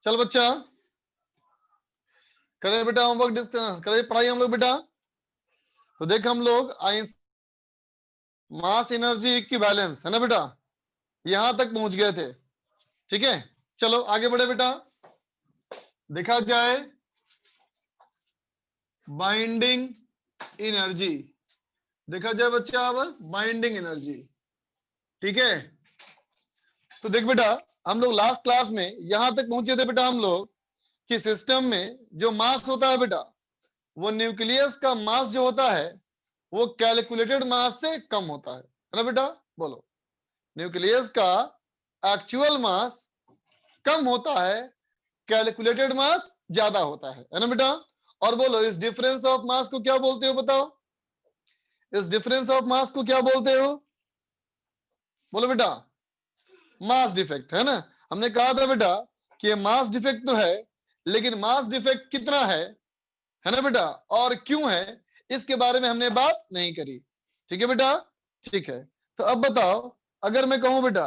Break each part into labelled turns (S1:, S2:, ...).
S1: चल बच्चा करे बेटा होमवर्क करे पढ़ाई हम लोग बेटा। तो देख हम लोग मास एनर्जी इक्विवेलेंस है ना बेटा, यहां तक पहुंच गए थे। ठीक है, चलो आगे बढ़े बेटा। देखा जाए बाइंडिंग एनर्जी, देखा जाए बच्चा अब बाइंडिंग एनर्जी। ठीक है, तो देख बेटा हम लोग लास्ट क्लास में यहां तक पहुंचे थे बेटा हम लोग कि सिस्टम में जो मास होता है बेटा, वो न्यूक्लियस का मास जो होता है वो कैलकुलेटेड मास से कम होता है ना बेटा। बोलो, न्यूक्लियस का एक्चुअल मास कम होता है, कैलकुलेटेड मास ज्यादा होता है ना बेटा। और बोलो इस डिफरेंस ऑफ मास को क्या बोलते हो बताओ, इस डिफरेंस ऑफ मास को क्या बोलते हो? बोलो बेटा, मास डिफेक्ट है ना। हमने कहा था बेटा कि ये मास डिफेक्ट तो है, लेकिन मास डिफेक्ट कितना है ना बेटा, और क्यों है, इसके बारे में हमने बात नहीं करी। ठीक है बेटा, ठीक है। तो अब बताओ, अगर मैं कहूं बेटा,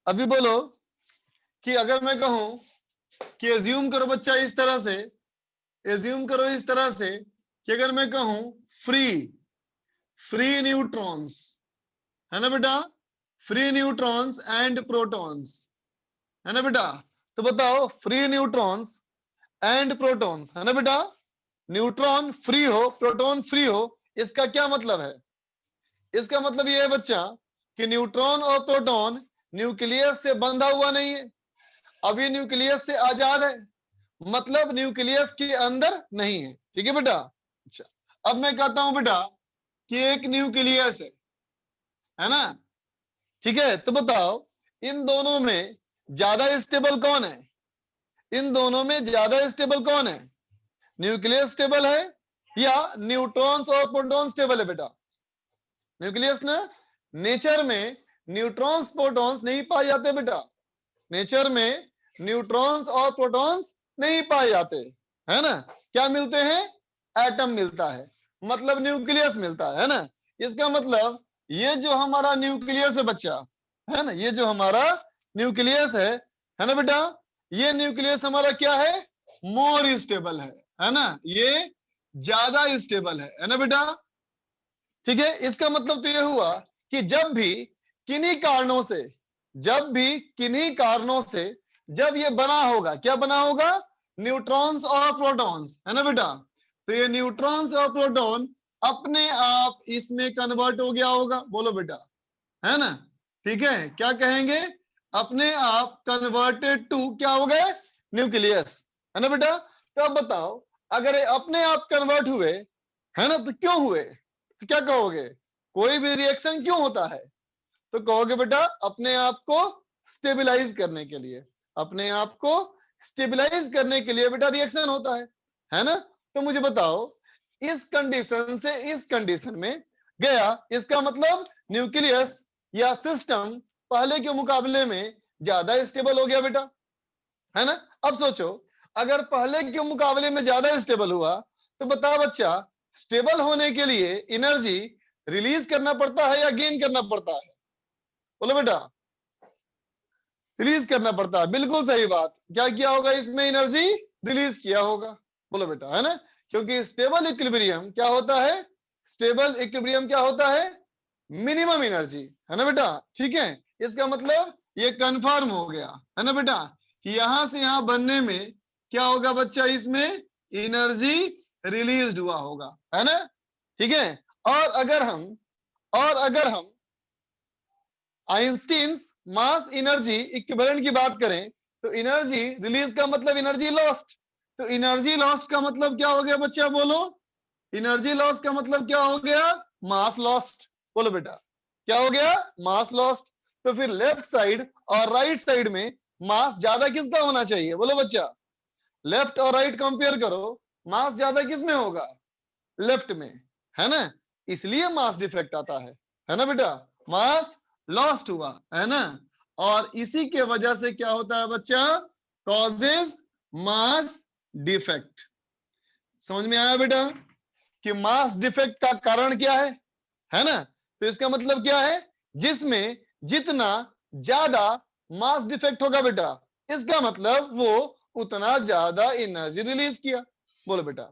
S1: अभी बोलो कि अगर मैं कहूं कि एज्यूम करो बच्चा इस तरह से, एज्यूम करो इस तरह से कि अगर मैं कहूं फ्री फ्री न्यूट्रॉन्स है ना बेटा, फ्री न्यूट्रॉन्स एंड प्रोटॉन्स है ना बेटा। तो बताओ फ्री न्यूट्रॉन्स एंड प्रोटॉन्स है ना बेटा, न्यूट्रॉन फ्री हो प्रोटॉन फ्री हो, इसका क्या मतलब है? इसका मतलब ये है बच्चा कि न्यूट्रॉन और प्रोटॉन न्यूक्लियस से बंधा हुआ नहीं है, अभी न्यूक्लियस से आजाद है, मतलब न्यूक्लियस के अंदर नहीं है। ठीक है बेटा, अच्छा। अब मैं कहता हूं बेटा कि एक न्यूक्लियस है ना, ठीक है। तो बताओ इन दोनों में ज्यादा स्टेबल कौन है, इन दोनों में ज्यादा स्टेबल कौन है? न्यूक्लियस स्टेबल है या न्यूट्रॉन्स और प्रोटॉन स्टेबल है बेटा? न्यूक्लियस ना, नेचर में न्यूट्रॉन्स प्रोटॉन्स नहीं पाए जाते बेटा, नेचर में न्यूट्रॉन्स और प्रोटॉन्स नहीं पाए जाते है ना। क्या मिलते हैं? एटम मिलता है, मतलब न्यूक्लियस मिलता है ना। इसका मतलब ये जो हमारा न्यूक्लियस है बच्चा, है ना, ये जो हमारा न्यूक्लियस है ना बेटा, ये न्यूक्लियस हमारा क्या है? मोर स्टेबल है ना, ये ज्यादा स्टेबल है ना बेटा। ठीक है, इसका मतलब तो ये हुआ कि जब भी किन्हीं कारणों से, जब भी किन्हीं कारणों से जब ये बना होगा, क्या बना होगा? न्यूट्रॉन्स और प्रोटॉन्स है ना बेटा। तो ये न्यूट्रॉन्स और प्रोटॉन अपने आप इसमें कन्वर्ट हो गया होगा, बोलो बेटा, है ना। ठीक है, क्या कहेंगे? अपने आप कन्वर्टेड टू क्या हो गए? न्यूक्लियस है ना बेटा। तो अब बताओ, अगर ये अपने आप कन्वर्ट हुए है ना, तो क्यों हुए? तो क्या कहोगे? कोई भी रिएक्शन क्यों होता है? तो कहोगे बेटा अपने आप को स्टेबलाइज करने के लिए, अपने आप को स्टेबलाइज करने के लिए बेटा रिएक्शन होता है ना। तो मुझे बताओ, इस कंडीशन से इस कंडीशन में गया, इसका मतलब न्यूक्लियस या सिस्टम पहले के मुकाबले में ज्यादा स्टेबल हो गया बेटा, है ना। अब सोचो, अगर पहले के मुकाबले में ज्यादा स्टेबल हुआ, तो बता बच्चा, स्टेबल होने के लिए एनर्जी रिलीज करना पड़ता है या गेन करना पड़ता है? बोलो बेटा, रिलीज करना पड़ता है, बिल्कुल सही बात। क्या किया होगा इसमें? एनर्जी रिलीज किया होगा, बोलो बेटा, है ना। क्योंकि स्टेबल इक्विलिब्रियम क्या होता है? स्टेबल इक्विलिब्रियम क्या होता है? मिनिमम एनर्जी है ना बेटा। ठीक है, इसका मतलब ये कंफर्म हो गया है ना बेटा कि यहां से यहां बनने में क्या होगा बच्चा, इसमें एनर्जी रिलीज हुआ होगा, है ना। ठीक है, और अगर हम आइंस्टीन्स मास एनर्जी इक्विवेलेंट की बात करें, तो एनर्जी रिलीज का मतलब एनर्जी लॉस्ट। तो एनर्जी लॉस्ट का मतलब क्या हो गया बच्चा, बोलो? एनर्जी लॉस का मतलब क्या हो गया? मास लॉस्ट। बोलो बेटा, क्या हो गया? मास लॉस्ट। तो फिर लेफ्ट साइड और राइट साइड में मास ज्यादा किसका होना चाहिए? बोलो बच्चा, लेफ्ट और राइट कंपेयर करो, मास ज्यादा किस में होगा? लेफ्ट में, है ना। इसलिए मास डिफेक्ट आता है ना बेटा, मास लॉस्ट हुआ है ना। और इसी के वजह से क्या होता है बच्चा? Causes mass defect. समझ में आया बेटा कि मास डिफेक्ट का कारण क्या है ना। तो इसका मतलब क्या है? जिसमें जितना ज्यादा मास डिफेक्ट होगा बेटा, इसका मतलब वो उतना ज्यादा एनर्जी रिलीज किया। बोलो बेटा,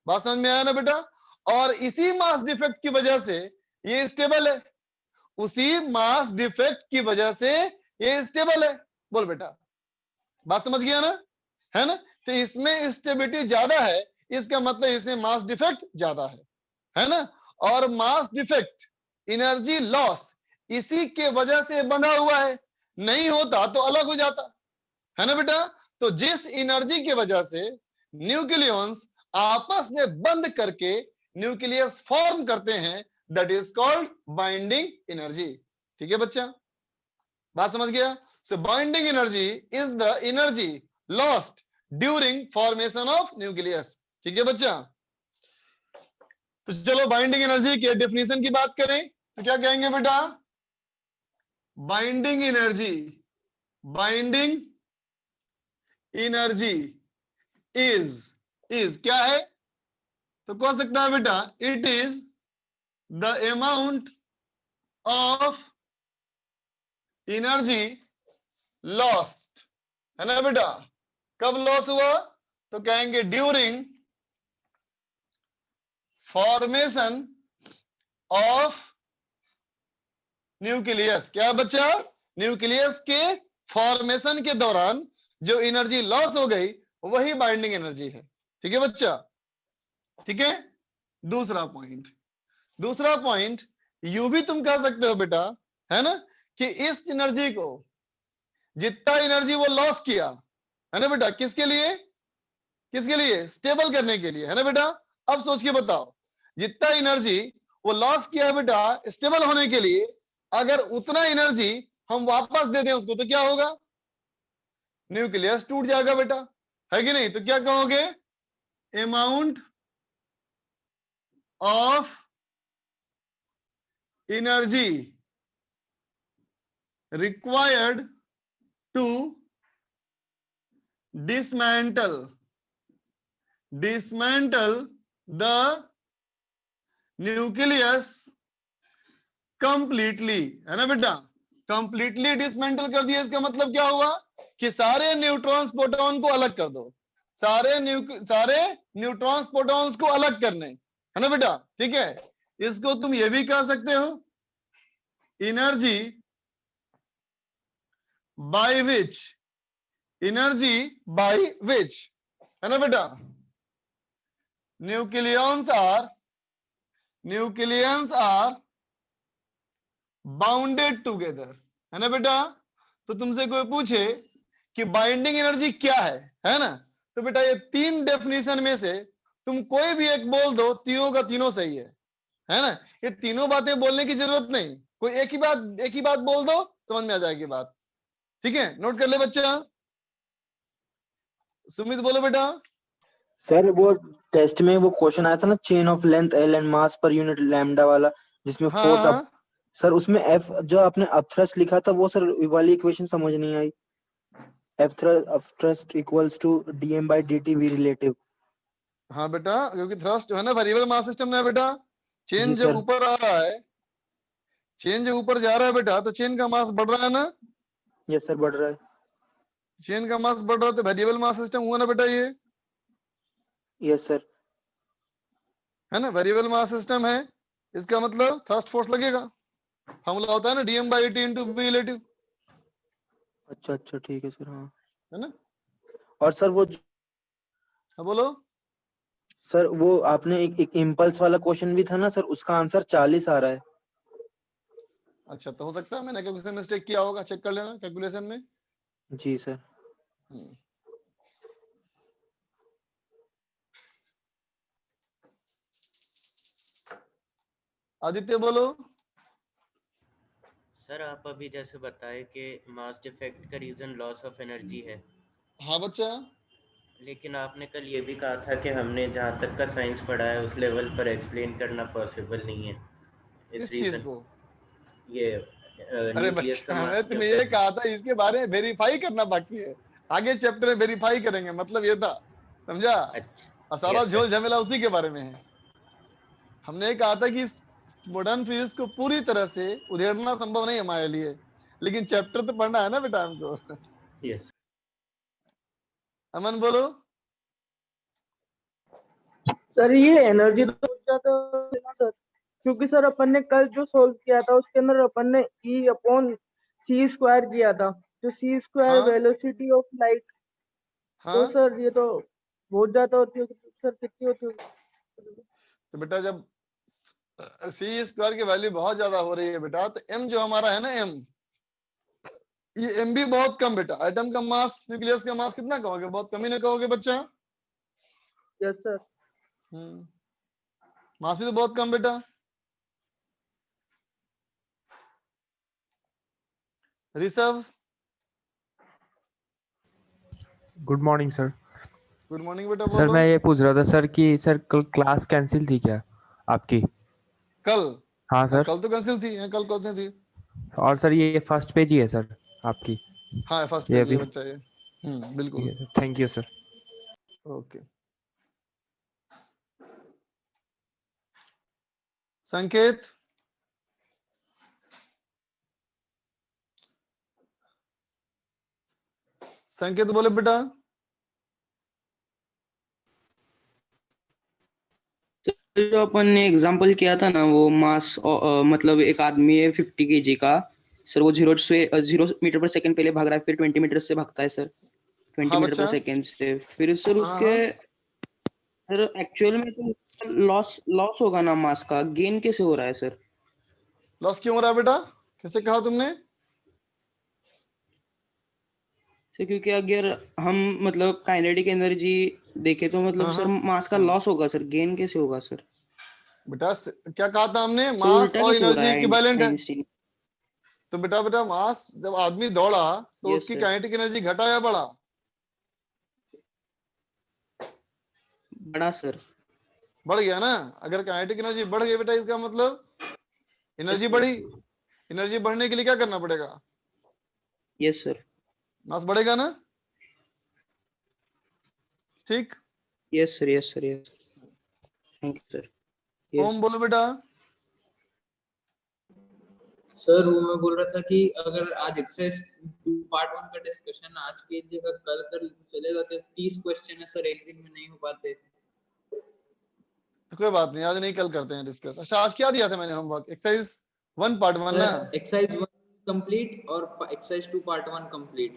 S1: बात समझ में आया ना बेटा? और इसी मास डिफेक्ट की वजह से ये स्टेबल है, उसी मास डिफेक्ट की वजह से ये स्टेबल है। बोल बेटा, बात समझ गया ना? है ना? तो इसमें स्टेबिलिटी ज्यादा है, इसका मतलब इसमें मास डिफेक्ट ज्यादा है ना? और मास डिफेक्ट, एनर्जी लॉस, इसी के वजह से बंधा हुआ है, नहीं होता तो अलग हो जाता, है ना बेटा? तो जिस एनर्जी की वजह से न्यूक्लियॉन्स आपस में बंद करके न्यूक्लियस फॉर्म करते हैं, that is called binding energy. ठीक है बच्चा, बात समझ गया? So binding energy is the energy lost during formation of nucleus. ठीक है बच्चा? तो चलो बाइंडिंग एनर्जी के डेफिनेशन की बात करें तो क्या कहेंगे बेटा? Binding energy, binding energy is क्या है? तो कह सकता है बेटा, it is the amount of energy lost, है ना बेटा? कब लॉस हुआ? तो कहेंगे ड्यूरिंग फॉर्मेशन ऑफ न्यूक्लियस। क्या बच्चा? न्यूक्लियस के फॉर्मेशन के दौरान जो एनर्जी लॉस हो गई वही बाइंडिंग एनर्जी है। ठीक है बच्चा? ठीक है। दूसरा पॉइंट, दूसरा पॉइंट यू भी तुम कह सकते हो बेटा, है ना, कि इस एनर्जी को, जितना एनर्जी वो लॉस किया, है ना बेटा, किसके लिए? किसके लिए? स्टेबल करने के लिए, है ना बेटा? अब सोच के बताओ, जितना एनर्जी वो लॉस किया है बेटा स्टेबल होने के लिए, अगर उतना एनर्जी हम वापस दे दें उसको तो क्या होगा? न्यूक्लियस टूट जाएगा बेटा, है कि नहीं? तो क्या कहोगे? Amount of energy required to dismantle the nucleus completely, है ना बेटा? कंप्लीटली डिसमेंटल कर दिया, इसका मतलब क्या हुआ? कि सारे न्यूट्रॉन्स प्रोटॉन को अलग कर दो, सारे न्यूट्रॉन्स प्रोटॉन्स को अलग करने, है ना बेटा? ठीक है। इसको तुम ये भी कह सकते हो, energy by which, energy by which, है ना बेटा, न्यूक्लियंस आर बाउंडेड टुगेदर, है ना बेटा? तो तुमसे कोई पूछे कि बाइंडिंग एनर्जी क्या है ना, तो बेटा ये तीन डेफिनेशन में से तुम कोई भी एक बोल दो, तीनों का तीनों सही है ना? ये तीनों बातें बोलने की जरूरत नहीं, कोई एक ही बात बोल दो, समझ में आ जाएगी बात। ठीक है, नोट कर ले बच्चा। सुमित बोलो बेटा।
S2: सर वो टेस्ट में वो क्वेश्चन आया था ना, chain of length L and mass per unit lambda वाला, जिसमें फोर्स अप, सर उसमें एफ जो आपने अपथ्रस्ट लिखा था वो सर वाली इक्वेशन समझ नहीं आई। F thrust equals to dm by dt v relative.
S1: हाँ बेटा, क्योंकि थ्रस्ट जो है ना वेरिएबल मास सिस्टम में है बेटा, चेन
S2: जी
S1: जब
S2: सर।
S1: ऊपर आ रहा है, चेन जो ऊपर जा रहा है बेटा, तो चेन का मास बढ़ रहा है ना?
S2: यस सर, बढ़ रहा है।
S1: चेन का मास बढ़ रहा है तो वेरिएबल मास सिस्टम हुआ ना बेटा ये,
S2: यस सर।
S1: है ना? वेरिएबल मास सिस्टम है, इसका मतलब थ्रस्ट फोर्स लगेगा, फॉर्मूला होता है ना DM by T into be relative,
S2: अच्छा अच्छा ठीक है सर। हाँ
S1: है ना?
S2: और सर वो
S1: हाँ बोलो।
S2: सर वो आपने एक इम्पल्स वाला क्वेश्चन भी था ना सर, उसका आंसर 40 आ रहा है।
S1: अच्छा, तो हो सकता है मैंने कैलकुलेशन मिस्टेक किया होगा, चेक कर लेना कैलकुलेशन में।
S2: जी सर।
S1: आदित्य बोलो।
S3: सर आप अभी जैसे बताए कि मास डिफेक्ट का रीजन लॉस ऑफ एनर्जी है,
S1: हाँ बच्चा,
S3: लेकिन आपने कल ये भी कहा था कि हमने जहाँ तक का साइंस पढ़ा है उस लेवल पर एक्सप्लेन करना पॉसिबल नहीं है। इस
S1: किस चीज
S3: रीजन
S1: को?
S3: ये
S1: अरे
S3: न्यूक्लियस का
S1: बच्चा,
S3: मास
S1: मैं
S3: जो
S1: तुम्हें
S3: है।
S1: ये कहा था, इसके बारे में वेरीफाई करना बाकी है, आगे चैप्टर में वेरीफाई करेंगे, मतलब ये था, समझा?
S3: अच्छा,
S1: और सारा
S3: यस
S1: झोल
S3: सर।
S1: झमेला उसी के बारे में है। हमने कहा था कि इस मॉडर्न फिजिक्स को पूरी तरह से उधेड़ना संभव नहीं हमारे लिए, लेकिन चैप्टर तो पढ़ना है ना बेटा हमको।
S3: यस
S1: अमन बोलो।
S4: सर ये एनर्जी तो ज्यादा है ना सर, क्योंकि सर अपन ने कल जो सोल्व किया था उसके अंदर अपन ने E अपॉन सी स्क्वायर किया था, जो सी स्क्वायर
S1: हाँ
S4: वेलोसिटी ऑफ लाइट। तो
S1: हाँ,
S4: सर ये तो बहुत ज्यादा होती होगी सर, कितनी होती होगी?
S1: तो बेटा जब सी स्क्वायर की वैल्यू बहुत ज्यादा हो रही है बेटा, तो एम जो हमारा है ना एम, ये एम भी बहुत कम बेटा। एटम का मास, न्यूक्लियस का मास कितना कहोगे? बहुत कम ही ना कहोगे बच्चा?
S4: Yes sir.
S1: मास भी तो बहुत कम बेटा। Rishabh
S5: good morning sir.
S1: Good morning बेटा,
S5: सर
S1: बोलो।
S5: मैं ये पूछ रहा था सर कि सर कल क्लास कैंसिल थी क्या आपकी?
S1: कल?
S5: हाँ
S1: हाँ,
S5: सर।
S1: कल तो कैंसिल थी। हाँ, कल से थी।
S5: और सर ये फर्स्ट पेज ही है सर आपकी?
S1: हाँ, फर्स्ट
S5: ये
S1: पेज ये
S5: अभी
S1: बच्चा ये। बिल्कुल।
S5: Thank you sir.
S1: ओके। संकेत संकेत बोले बेटा।
S6: जो अपन ने एग्जाम्पल किया था ना, वो मास मतलब एक आदमी है 50 kg का सर, वो 0 मीटर पर सेकंड पहले भाग रहा है, फिर 20 मीटर से भागता है सर, 20
S1: हाँ
S6: मीटर पर
S1: बच्चा।
S6: सेकंड से, फिर सर
S1: हाँ
S6: उसके
S1: हाँ,
S6: सर एक्चुअल में तो लॉस लॉस होगा ना मास का, गेन कैसे हो रहा है सर?
S1: लॉस क्यों हो रहा है बेटा? कैसे कहा तुमने?
S6: सर क्योंकि अगर हम मतलब काइनेटिक एनर्जी देखें तो मतलब
S1: हाँ
S6: सर
S1: हाँ
S6: मास का
S1: हाँ
S6: लॉस होगा सर, गेन कैसे होगा सर?
S1: बेटा, क्या कहा था हमने?
S6: सर
S1: मास
S6: उल्टा
S1: और
S6: कैसे हो रहा
S1: एनर्जी
S6: है
S1: इक्विवेलेंट है।
S6: आइंस्टीन?
S1: तो बेटा मास जब आदमी दौड़ा तो
S6: यस
S1: उसकी
S6: सर,
S1: काइनेटिक एनर्जी घटा या बढ़ा?
S6: बड़ा सर।
S1: बढ़ गया ना। अगर काइनेटिक एनर्जी बढ़ गई बेटा, इसका मतलब
S6: यस
S1: एनर्जी
S6: सर।
S1: बढ़ी। एनर्जी बढ़ने के लिए क्या करना पड़ेगा?
S6: Yes sir.
S1: मास बढ़ेगा ना। ठीक।
S6: Yes sir. Yes sir. Yes, thank you sir.
S1: Om बोलो बेटा।
S7: सर वो मैं बोल रहा था कि अगर आज एक्सरसाइज 2 पार्ट 1 का डिस्कशन आज की जगह कल कर चलेगा क्या? 30 क्वेश्चन है सर, एक दिन में नहीं हो पाते।
S1: तो कोई बात नहीं, आज नहीं कल करते हैं डिस्कस। अच्छा, आज क्या दिया था मैंने होमवर्क? एक्सरसाइज 1 पार्ट 1 ना?
S7: सर एक्सरसाइज 1 कंप्लीट और exercise 2 part 1 complete.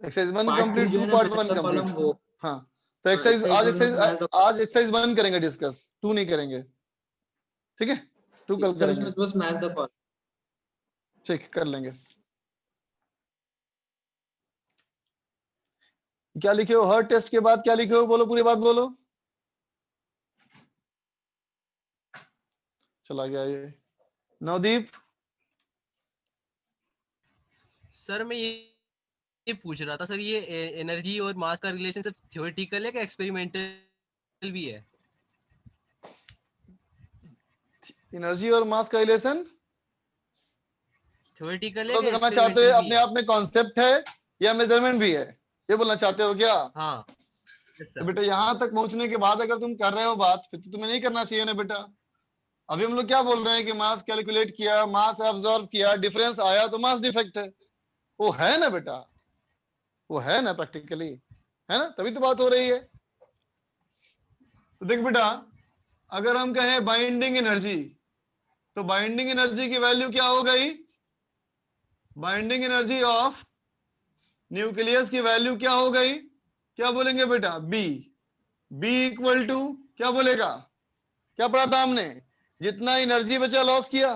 S1: Exercise 1
S7: part 3
S1: complete,
S7: जो
S1: 2
S7: है ना
S1: पार्ट
S7: मैथ
S1: 1
S7: का कॉलम,
S1: कंप्लीट।
S7: वो
S1: हाँ, तो एक्सरसाइज
S7: एक्सरसाइज
S1: आज
S7: 1 में मैथ का
S1: आज एक्सरसाइज 1 करेंगे डिस्कस, 2 नहीं करेंगे। ठीक है, 2 कल
S7: सर
S1: करेंगे।
S7: इसमें तो बस मैथ द कॉलम।
S1: ठीक, कर लेंगे। क्या लिखे हो? हर टेस्ट के बाद क्या लिखे हो? बोलो, पूरी बात बोलो। चला गया ये। नवदीप।
S8: सर मैं ये पूछ रहा था सर, ये एनर्जी और मास का रिलेशन सिर्फ थ्योरेटिकल है कि एक्सपेरिमेंटल भी है?
S1: एनर्जी और मास का रिलेशन
S8: थ्योरेटिकल है
S1: तो
S8: कि
S1: करना चाहते हो
S8: एक्सपेरिमेंटल भी
S1: अपने
S8: है?
S1: आप में कॉन्सेप्ट है या मेजरमेंट भी है? ये बोलना चाहते हो क्या?
S8: हाँ यस
S1: तो
S8: सर।
S1: बेटा यहां तक पहुंचने के बाद अगर तुम कर रहे हो बात, फिर तो तुम्हें नहीं करना चाहिए ना बेटा। अभी हम लोग क्या बोल रहे हैं कि मास कैलकुलेट किया, मास एब्जॉर्ब किया, डिफरेंस आया तो मास डिफेक्ट है। वो है ना बेटा, वो है ना प्रैक्टिकली, है ना? तभी तो बात हो रही है। तो देख बेटा, अगर हम कहें बाइंडिंग एनर्जी, तो बाइंडिंग एनर्जी की वैल्यू क्या हो गई? बाइंडिंग एनर्जी ऑफ न्यूक्लियस की वैल्यू क्या हो गई? क्या बोलेंगे बेटा? बी। बी इक्वल टू क्या बोलेगा? क्या पढ़ा था हमने? जितना एनर्जी बचा लॉस किया।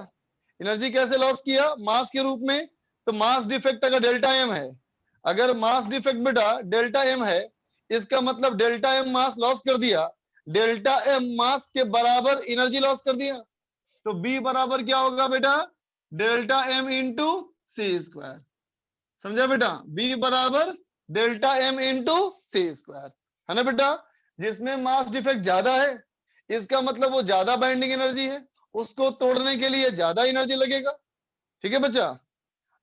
S1: एनर्जी कैसे लॉस किया? मास के रूप में। तो मास डिफेक्ट अगर डेल्टा एम है, अगर मास डिफेक्ट बेटा डेल्टा एम है, इसका मतलब डेल्टा एम मास लॉस कर दिया, डेल्टा एम मास के बराबर एनर्जी लॉस कर दिया। तो बी बराबर क्या होगा बेटा? डेल्टा एम इंटू सी स्क्वायर। समझा बेटा? बी बराबर डेल्टा एम इंटू सी स्क्वायर, है ना बेटा? जिसमें मास डिफेक्ट ज्यादा है, इसका मतलब वो ज्यादा बाइंडिंग एनर्जी है, उसको तोड़ने के लिए ज्यादा एनर्जी लगेगा। ठीक है बच्चा?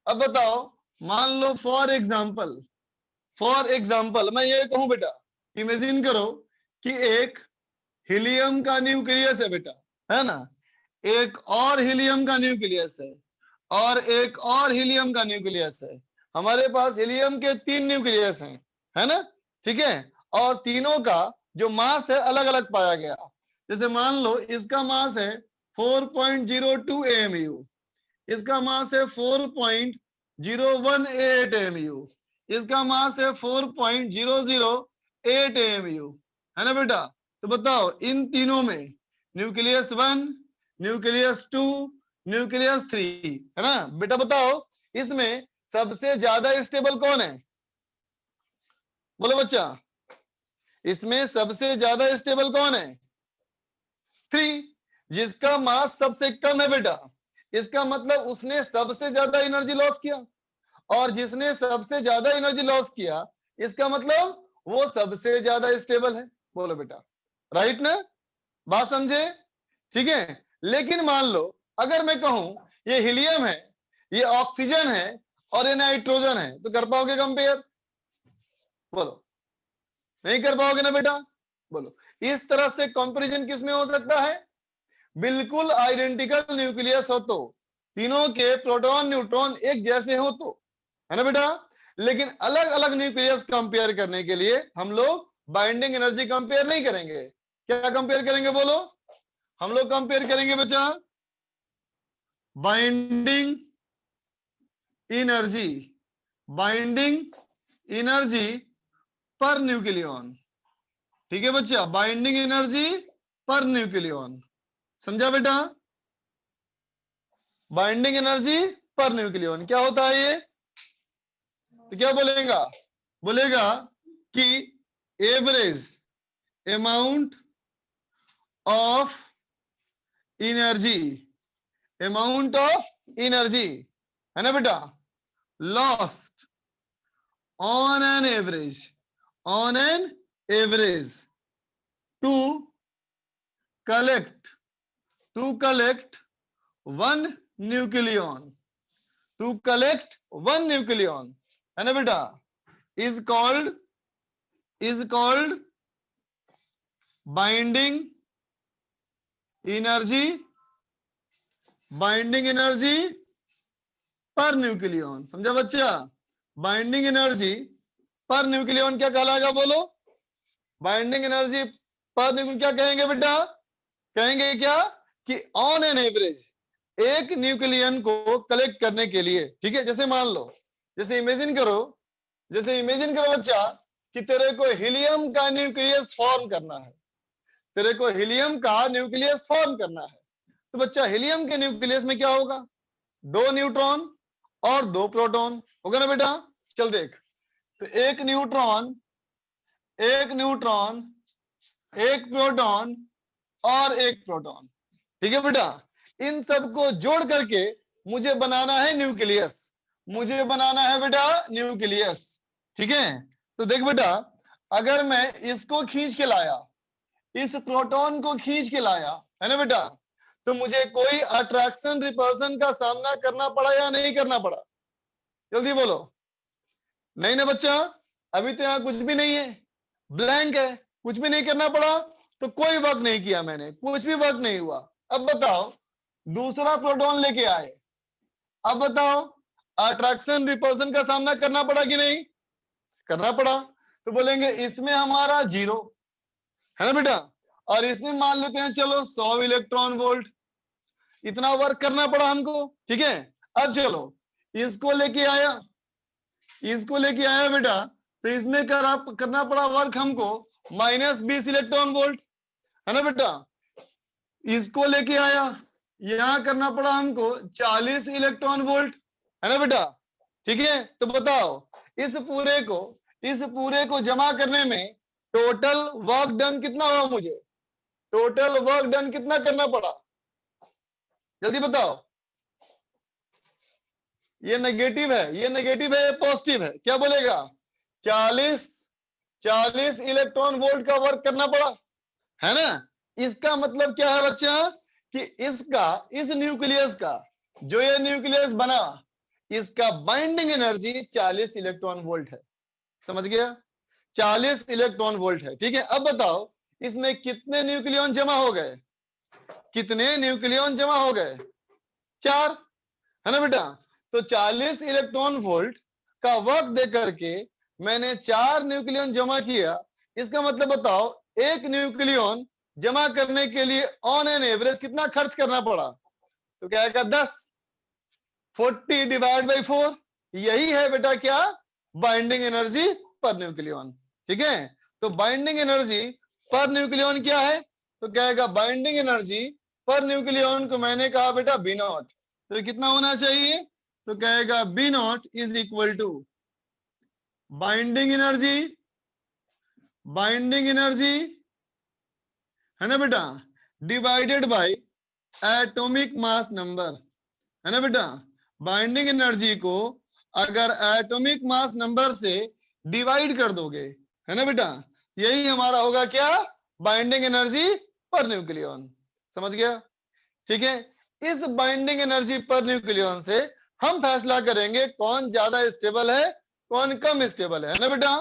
S1: अब बताओ, मान लो फॉर एग्जाम्पल मैं ये कहूं बेटा, इमेजिन करो कि एक हीलियम का न्यूक्लियस है बेटा, है ना? एक और हीलियम का न्यूक्लियस है। और एक और हीलियम का न्यूक्लियस है। हमारे पास हीलियम के 3 न्यूक्लियस हैं, है ना, ठीक है, और तीनों का जो मास है अलग अलग पाया गया। जैसे मान लो इसका मास है 4.02 AMU, इसका मास है 4.018 AMU, इसका मास है 4.008 AMU, है ना बेटा। तो बताओ इन तीनों में न्यूक्लियस 1, न्यूक्लियस 2, न्यूक्लियस 3, है ना बेटा। बताओ इसमें सबसे ज्यादा स्टेबल कौन है? बोलो बच्चा, इसमें सबसे ज्यादा स्टेबल कौन है? 3, जिसका मास सबसे कम है बेटा। इसका मतलब उसने सबसे ज्यादा एनर्जी लॉस किया, और जिसने सबसे ज्यादा एनर्जी लॉस किया इसका मतलब वो सबसे ज्यादा स्टेबल है। बोलो बेटा, राइट ना? बात समझे? ठीक है। लेकिन मान लो अगर मैं कहूं ये हीलियम है, ये ऑक्सीजन है और ये नाइट्रोजन है, तो कर पाओगे कंपेयर? बोलो, नहीं कर पाओगे ना बेटा। बोलो, इस तरह से कंपैरिजन किस में हो सकता है? बिल्कुल आइडेंटिकल न्यूक्लियस हो तो, तीनों के प्रोटॉन न्यूट्रॉन एक जैसे हो तो, है ना बेटा। लेकिन अलग अलग न्यूक्लियस कंपेयर करने के लिए हम लोग बाइंडिंग एनर्जी कंपेयर नहीं करेंगे। क्या कंपेयर करेंगे? बोलो, हम लोग कंपेयर करेंगे बच्चा binding energy, binding energy per nucleon. ठीक है बच्चा, बाइंडिंग एनर्जी पर न्यूक्लियन, समझा बेटा? बाइंडिंग एनर्जी पर न्यूक्लियन क्या होता है ये? तो क्या बोलेगा? बोलेगा कि average amount of energy, amount of energy, है ना बेटा, lost on an average, on an average to collect one nucleon, to collect one nucleon, है ना बेटा, is called binding energy, binding energy per nucleon. समझा बच्चा? बाइंडिंग एनर्जी पर न्यूक्लियन क्या कहलाएगा? बोलो, बाइंडिंग एनर्जी पर न्यूक्लियन क्या कहेंगे बेटा? कहेंगे क्या कि ऑन एन एवरेज एक न्यूक्लियन को कलेक्ट करने के लिए, ठीक है। जैसे मान लो, जैसे इमेजिन करो बच्चा कि तेरे को हीलियम का न्यूक्लियस फॉर्म करना है, तेरे को हीलियम का न्यूक्लियस फॉर्म करना है। तो बच्चा हीलियम के न्यूक्लियस में क्या होगा? 2 न्यूट्रॉन और 2 प्रोटॉन होगा ना बेटा। चल देख, तो एक न्यूट्रॉन, एक प्रोटॉन और एक प्रोटॉन, ठीक है बेटा। इन सबको जोड़ करके मुझे बनाना है न्यूक्लियस, मुझे बनाना है बेटा न्यूक्लियस, ठीक है। तो देख बेटा, अगर मैं इसको खींच के लाया, इस प्रोटॉन को खींच के लाया, है ना बेटा, तो मुझे कोई अट्रैक्शन रिपल्शन का सामना करना पड़ा या नहीं करना पड़ा? जल्दी बोलो। नहीं ना बच्चा, अभी तो यहाँ कुछ भी नहीं है, ब्लैंक है, कुछ भी नहीं करना पड़ा। तो कोई वर्क नहीं किया मैंने, कुछ भी वर्क नहीं हुआ। अब बताओ, दूसरा प्रोटॉन लेके आए, अब बताओ अट्रैक्शन रिपल्शन का सामना करना पड़ा कि नहीं? करना पड़ा। तो बोलेंगे इसमें हमारा 0, है ना बेटा, और इसमें मान लेते हैं चलो 100 इलेक्ट्रॉन वोल्ट, इतना वर्क करना पड़ा हमको, ठीक है। अब चलो इसको लेके आया, बेटा, तो इसमें करना पड़ा वर्क हमको -20 इलेक्ट्रॉन वोल्ट, है ना बेटा। इसको लेके आया, यहां करना पड़ा हमको 40 इलेक्ट्रॉन वोल्ट, है ना बेटा, ठीक है। तो बताओ इस पूरे को जमा करने में टोटल वर्क डन कितना हुआ? मुझे टोटल वर्क डन कितना करना पड़ा? जल्दी बताओ। ये नेगेटिव है, ये पॉजिटिव है, क्या बोलेगा? 40 इलेक्ट्रॉन वोल्ट का वर्क करना पड़ा, है ना। इसका मतलब क्या है बच्चा कि इस न्यूक्लियस का, जो ये न्यूक्लियस बना, इसका बाइंडिंग एनर्जी 40 इलेक्ट्रॉन वोल्ट है। समझ गया? 40 इलेक्ट्रॉन वोल्ट है, ठीक है। अब बताओ इसमें कितने न्यूक्लियन जमा हो गए? कितने न्यूक्लियन जमा हो गए? 4। है ना बेटा। तो 40 इलेक्ट्रॉन वोल्ट का वर्क दे करके मैंने 4 न्यूक्लियन जमा किया। इसका मतलब बताओ एक न्यूक्लियन जमा करने के लिए ऑन एन एवरेज कितना खर्च करना पड़ा? तो क्या आएगा 10। 40 डिवाइड बाई 4, यही है बेटा क्या? Binding energy per nucleon. ठीक है, तो बाइंडिंग एनर्जी पर न्यूक्लियन क्या है? तो क्या आएगा? बाइंडिंग एनर्जी पर न्यूक्लियन को मैंने कहा बेटा बी नॉट, तो ये कितना होना चाहिए? तो क्या आएगा? B naught is equal to binding energy है ना बेटा, divided by atomic mass number, है ना बेटा। बाइंडिंग एनर्जी को अगर एटॉमिक मास नंबर से डिवाइड कर दोगे, है ना बेटा, यही हमारा होगा क्या? Binding energy per nucleon. समझ गया? ठीक है, इस बाइंडिंग एनर्जी पर न्यूक्लियन से हम फैसला करेंगे कौन ज्यादा स्टेबल है, कौन कम स्टेबल है ना बेटा।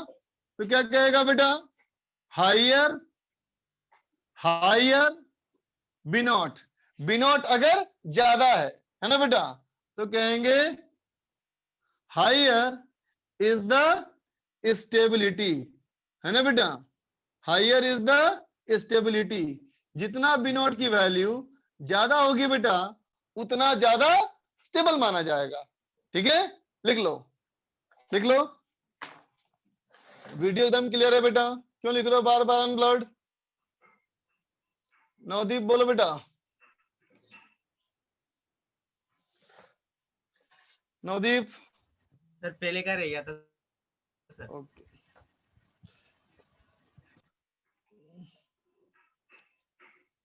S1: तो क्या कहेगा बेटा? हाइयर बी नॉट अगर ज्यादा है ना बेटा, तो कहेंगे हाइयर इज द स्टेबिलिटी, है ना बेटा, हाइयर इज द स्टेबिलिटी। जितना बी नॉट की वैल्यू ज्यादा होगी बेटा उतना ज्यादा स्टेबल माना जाएगा। ठीक है, लिख लो वीडियो एकदम क्लियर है बेटा? क्यों लिख रहे हो बार बार अनब्लर्ड? नवदीप बोलो बेटा। नवदीप
S8: सर पहले का रह गया था सर।
S1: ओके,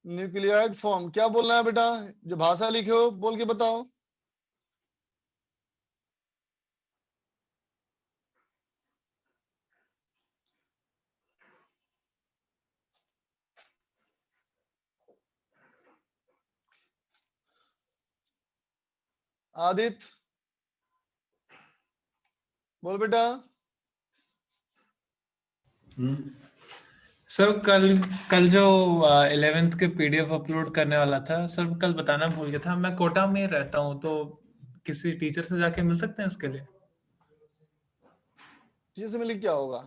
S1: न्यूक्लियाइड फॉर्म क्या बोलना है बेटा? जो भाषा लिखे हो बोल के बताओ। आदित्य बोल बेटा।
S9: सर कल जो 11th के पीडीएफ अपलोड करने वाला था सर, कल बताना भूल गया था। मैं कोटा में रहता हूँ, तो किसी टीचर से जाके मिल सकते हैं उसके लिए?
S1: टीचर से मिल क्या होगा?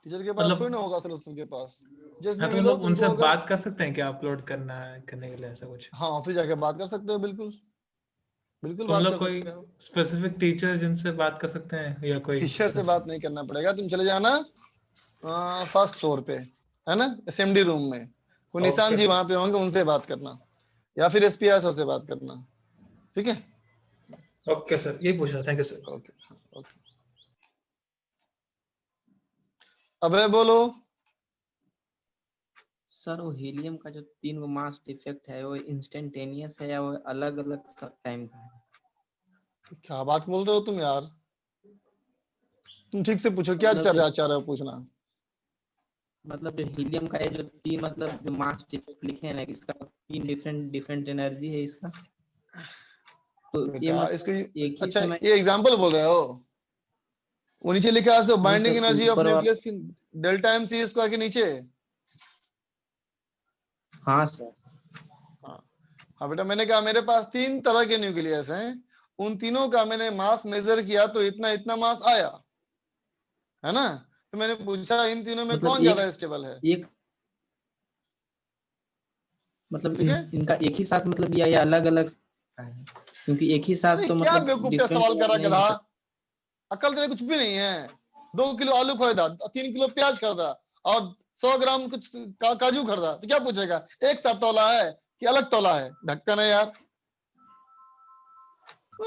S1: टीचर के पास
S9: मतलब
S1: थोड़ी ना होगा सर, उसके पास जिसने
S9: हाँ, तो
S1: मिलो
S9: मतलब
S1: तुमको
S9: उनसे
S1: अगर।
S9: बात कर सकते हैं क्या अपलोड करने के लिए, ऐसा कुछ?
S1: हाँ, ऑफिस जाके बात कर सकते हो, बिल्कुल
S9: तो
S1: बात
S9: मतलब
S1: कर
S9: कोई
S1: सकते हो।
S9: स्पेसिफिक टीचर जिनसे बात कर सकते हैं या कोई
S1: टीचर से बात नहीं करना पड़ेगा, तुम चले जाना फर्स्ट फ्लोर पे, है ना, असेंबली रूम में। वो निशान
S9: ओके
S1: जी
S9: सर।
S1: वहां पे होंगे, उनसे बात करना, या फिर एसपीआई सर से बात करना। ठीक है,
S9: ओके सर, यही पूछा। Thank you sir.
S1: Okay okay. अबे बोलो।
S6: सर वो हीलियम का जो 3 मास डिफेक्ट है वो इंस्टेंटेनियस है या वो अलग अलग टाइम का है?
S1: क्या बात बोल रहे हो तुम यार? तुम ठीक से पूछो, क्या
S6: मतलब
S1: चाह रहे हो पूछना?
S6: मतलब जो हीलियम का है जो 3 मतलब जो मास डिफेक्ट लिखे हैं ना, इसका 3 डिफरेंट एनर्जी है इसका। तो ये
S1: बेटा
S6: मतलब
S1: इसको
S6: एक ही
S1: अच्छा,
S6: समय।
S1: ये एग्जांपल बोल रहे हो? वो नीचे लिखा है
S6: नहीं
S1: बाइंडिंग
S6: सर,
S1: एनर्जी ऑफ
S6: ऊपर
S1: न्यूक्लियस की डेल्टा एम सी स्क्वायर के नीचे।
S6: हाँ सर।
S1: हाँ बेटा, मैंने कहा मेरे पास 3 तरह के न्यूक्लियस हैं, उन तीनों का मैंने मास मेजर किया तो इतना इतना मास आया, है ना। तो मैंने पूछा इन तीनों में
S6: मतलब
S1: कौन ज्यादा स्टेबल है?
S6: एक मतलब
S1: ठीक है।
S6: इनका एक ही साथ मतलब या अलग अलग है? क्योंकि एक ही साथ
S1: अरे
S6: तो
S1: क्या
S6: मतलब
S1: बेवकूफ का
S6: डिफरेंट
S1: सवाल करा
S6: नहीं
S1: गधा,
S6: हो सकता।
S1: अकल तो कुछ भी नहीं है। 2 किलो आलू खरीदा, 3 किलो प्याज खरीदा और 100 ग्राम कुछ काजू खरीदा, तो क्या पूछेगा एक साथ तौला है कि अलग तौला है? ढक्कन है यार।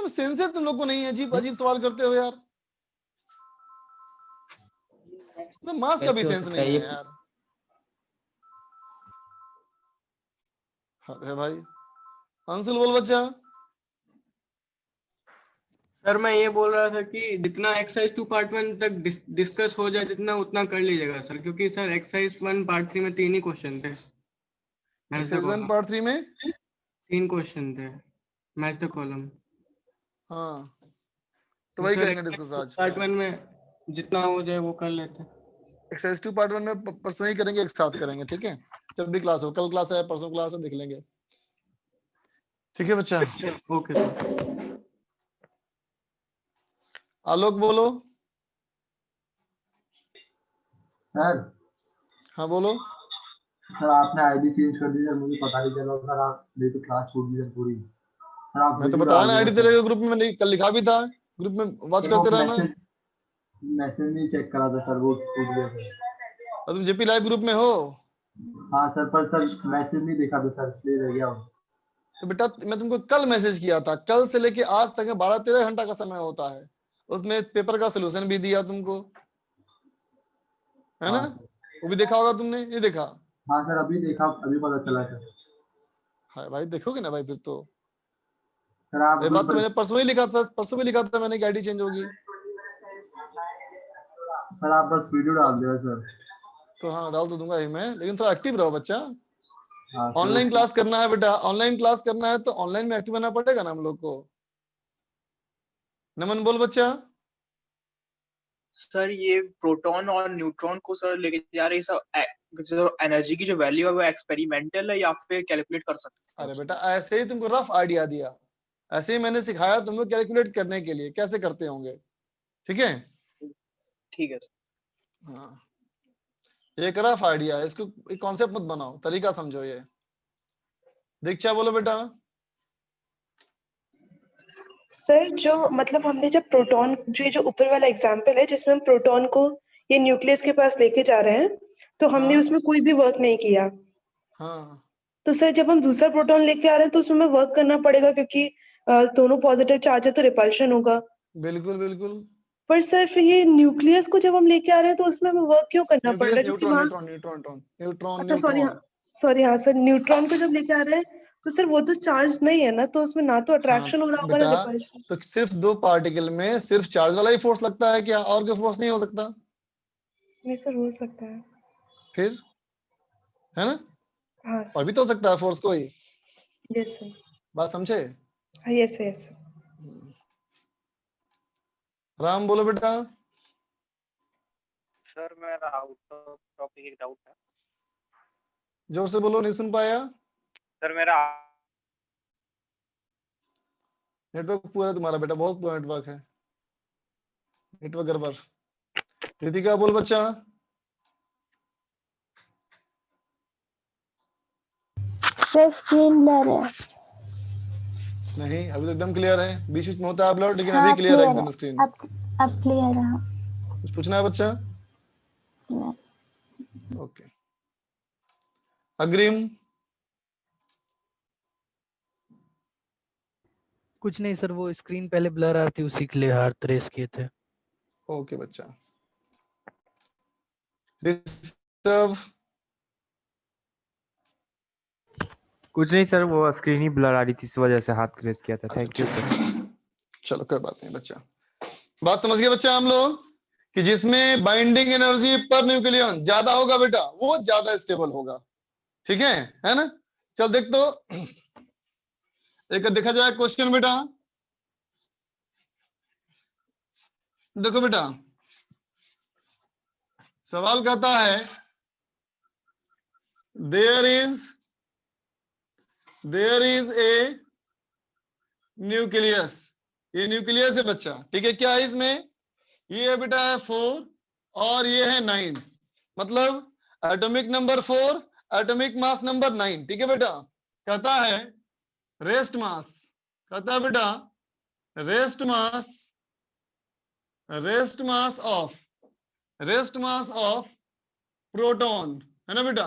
S1: सेंसर तुम लोग को नहीं है, अजीब अजीब सवाल करते हो यार। मास का भी
S6: कैसे हो
S1: सेंस
S6: सकता
S1: नहीं
S6: है
S1: है
S6: ये?
S1: यार। अरे भाई, अंशुल बोल बच्चा।
S10: सर मैं ये बोल रहा था कि जितना एक्सरसाइज 2 पार्ट 1 तक डिस्कस हो जाए जितना उतना कर लीजिएगा सर, क्योंकि सर एक्सरसाइज 1 पार्ट 3 में 3 ही क्वेश्चन थे।
S1: एक्सरसाइज 1 पार्ट 3 में
S10: 3 क्वेश्चन थे, मैच द कॉलम।
S1: हाँ, तो वही
S10: सर
S1: करेंगे डिस्कस आज।
S10: पार्ट 1 में जितना हो जाए वो कर लेते।
S1: एक्सरसाइज 2 पार्ट 1 में परसों ही करेंगे, एक साथ करेंगे। ठीक है, जब भी क्लास हो, कल क्लास है परसों क्लास है, देख लेंगे। ठीक है बच्चा।
S10: Okay sir.
S1: आलोक बोलो।
S11: सर
S1: हाँ बोलो।
S11: सर आपने आईडी चेंज कर दी सर, मुझे पता नहीं चला सर, आप मेरी तो क्लास छूट गई सर पूरी। सर आप
S1: मैं तो
S11: वीडियो
S1: बताया
S11: डाल
S1: ना
S11: देना
S1: आईडी
S11: सर।
S1: तेरे ग्रुप में कल लिखा भी था, ग्रुप में वॉच
S11: सर वो
S1: करते रहना।
S11: मैसेज नहीं चेक करा था सर, वो छूट गया सर।
S1: और तुम जेपी लाइव ग्रुप में हो?
S11: हाँ सर, पर सर मैसेज नहीं देखा था सर, इसलिए रह गया हूँ।
S1: तो बेटा मैं तुमको कल मैसेज किया था, कल से लेके आज तक 12-13 घंटा का समय होता है, उसमें पेपर का सोल्यूशन भी दिया तुमको, है ना?
S11: हाँ सर।
S1: वो भी देखा होगा तुमने, नहीं देखा?
S11: हाँ सर अभी देखा, अभी पता चला सर।
S1: हाँ भाई देखोगे ना भाई फिर तो।
S11: सर आप
S1: ये बात
S11: ग्रुप
S1: तो
S11: पर,
S1: मैंने परसों ही लिखा था, परसों भी लिखा था मैंने कि आईडी चेंज होगी।
S11: सर आप बस वीडियो डाल देना सर।
S1: तो हाँ डाल तो दूंगा ही मैं, लेकिन थोड़ा एक्टिव रहो बच्चा।
S11: हाँ सर
S1: ऑनलाइन
S11: ओके।
S1: क्लास करना है बेटा, ऑनलाइन क्लास करना है तो ऑनलाइन में एक्टिव रहना पड़ेगा ना हम लोग को। नमन बोल बच्चा।
S12: सर ये प्रोटॉन और न्यूट्रॉन को सर लेके जा रहे सब जो एनर्जी की जो वैल्यू है वो एक्सपेरिमेंटल है या फिर कैलकुलेट कर सकते हैं?
S1: अरे बेटा ऐसे ही तुमको रफ आइडिया दिया, ऐसे ही मैंने सिखाया तुमको कैलकुलेट करने के लिए कैसे करते होंगे, ठीक है?
S12: ठीक है सर।
S1: हाँ एक रफ आइडिया है, इसको एक कॉन्सेप्ट मत बनाओ, तरीका समझो। ये दीक्षा बोलो बेटा।
S13: सर जो मतलब हमने जब प्रोटॉन जो ऊपर वाला एग्जांपल है जिसमें हम प्रोटॉन को ये न्यूक्लियस के पास लेके जा रहे हैं, तो हमने
S1: हाँ
S13: उसमें कोई भी वर्क नहीं किया।
S1: हाँ
S13: तो सर जब हम दूसरा प्रोटॉन लेके आ रहे हैं तो उसमें वर्क करना पड़ेगा क्योंकि दोनों पॉजिटिव चार्ज है तो रिपल्शन होगा।
S1: बिल्कुल बिल्कुल।
S13: पर सर फिर ये न्यूक्लियस को जब हम लेके आ रहे हैं तो उसमें हमें वर्क क्यों करना पड़ रहा
S1: न्यूक्लियस
S13: है? क्योंकि
S1: न्यूट्रॉन
S13: वहाँ
S1: न्यूट्रॉन न्यूट्रॉन न्यूट्रॉन
S13: अच्छा सॉरी
S1: न्यूट्रॉन।
S13: हाँ सर, न्यूट्रॉन को जब लेके आ रहे हैं तो सर वो तो चार्ज नहीं है ना, तो उसमें ना तो
S1: हाँ
S13: अट्रैक्शन हो रहा होगा ना
S1: बेटा,
S13: रिपल्शन।
S1: तो सिर्फ दो पार्टिकल में सिर्फ चार्ज वाला ही फोर्स लगता है क्या, और कोई फोर्स नहीं हो सकता?
S13: नहीं सर हो सकता है।
S1: फिर है ना,
S13: हाँ
S1: और भी तो हो सकता है फोर्स कोई।
S13: Yes sir.
S1: बात समझे?
S13: हाँ यस यस।
S1: राम बोलो बेटा।
S12: सर मेरा आउट ऑफ टॉपिक एक डाउट है।
S1: जोर से बोलो, नहीं सुन पाया।
S12: सर मेरा
S1: नेटवर्क पूरा तुम्हारा बेटा, बहुत पूरा नेटवर्क है, नेटवर्क गड़बड़। रितिका बोल बच्चा।
S14: स्क्रीन ब्लर है।
S1: नहीं अभी तो एकदम क्लियर है, बीच बीच में होता है ब्लर, लेकिन
S14: हाँ
S1: अभी क्लियर है
S14: क्लियर है,
S1: एकदम स्क्रीन।
S14: अब क्लियर है।
S1: कुछ पूछना है बच्चा? ओके अग्रिम।
S15: कुछ नहीं सर, वो स्क्रीन पहले ब्लर आ रही थी उसी के लिए हाथ रेस किए थे।
S1: ओके बच्चा। ऋषभ।
S5: कुछ नहीं सर, वो स्क्रीन ही ब्लर आ रही थी, इस वजह से हाथ रेस किया था। Thank you sir.
S1: चलो कोई बात नहीं बच्चा, बात समझ गए बच्चा हम लोग, कि जिसमें बाइंडिंग एनर्जी पर न्यूक्लियन ज्यादा होगा बेटा वो ज्यादा स्टेबल होगा, ठीक है ना? चल देख तो एक देखा जाए क्वेश्चन बेटा। देखो बेटा सवाल कहता है देयर इज ए न्यूक्लियस, ये न्यूक्लियस है बच्चा, ठीक है? क्या है इसमें? ये बेटा है 4 और ये है 9, मतलब atomic number 4, atomic mass number 9, ठीक है बेटा? कहता है रेस्ट मास, कहता है बेटा रेस्ट मास ऑफ प्रोटॉन, है ना बेटा?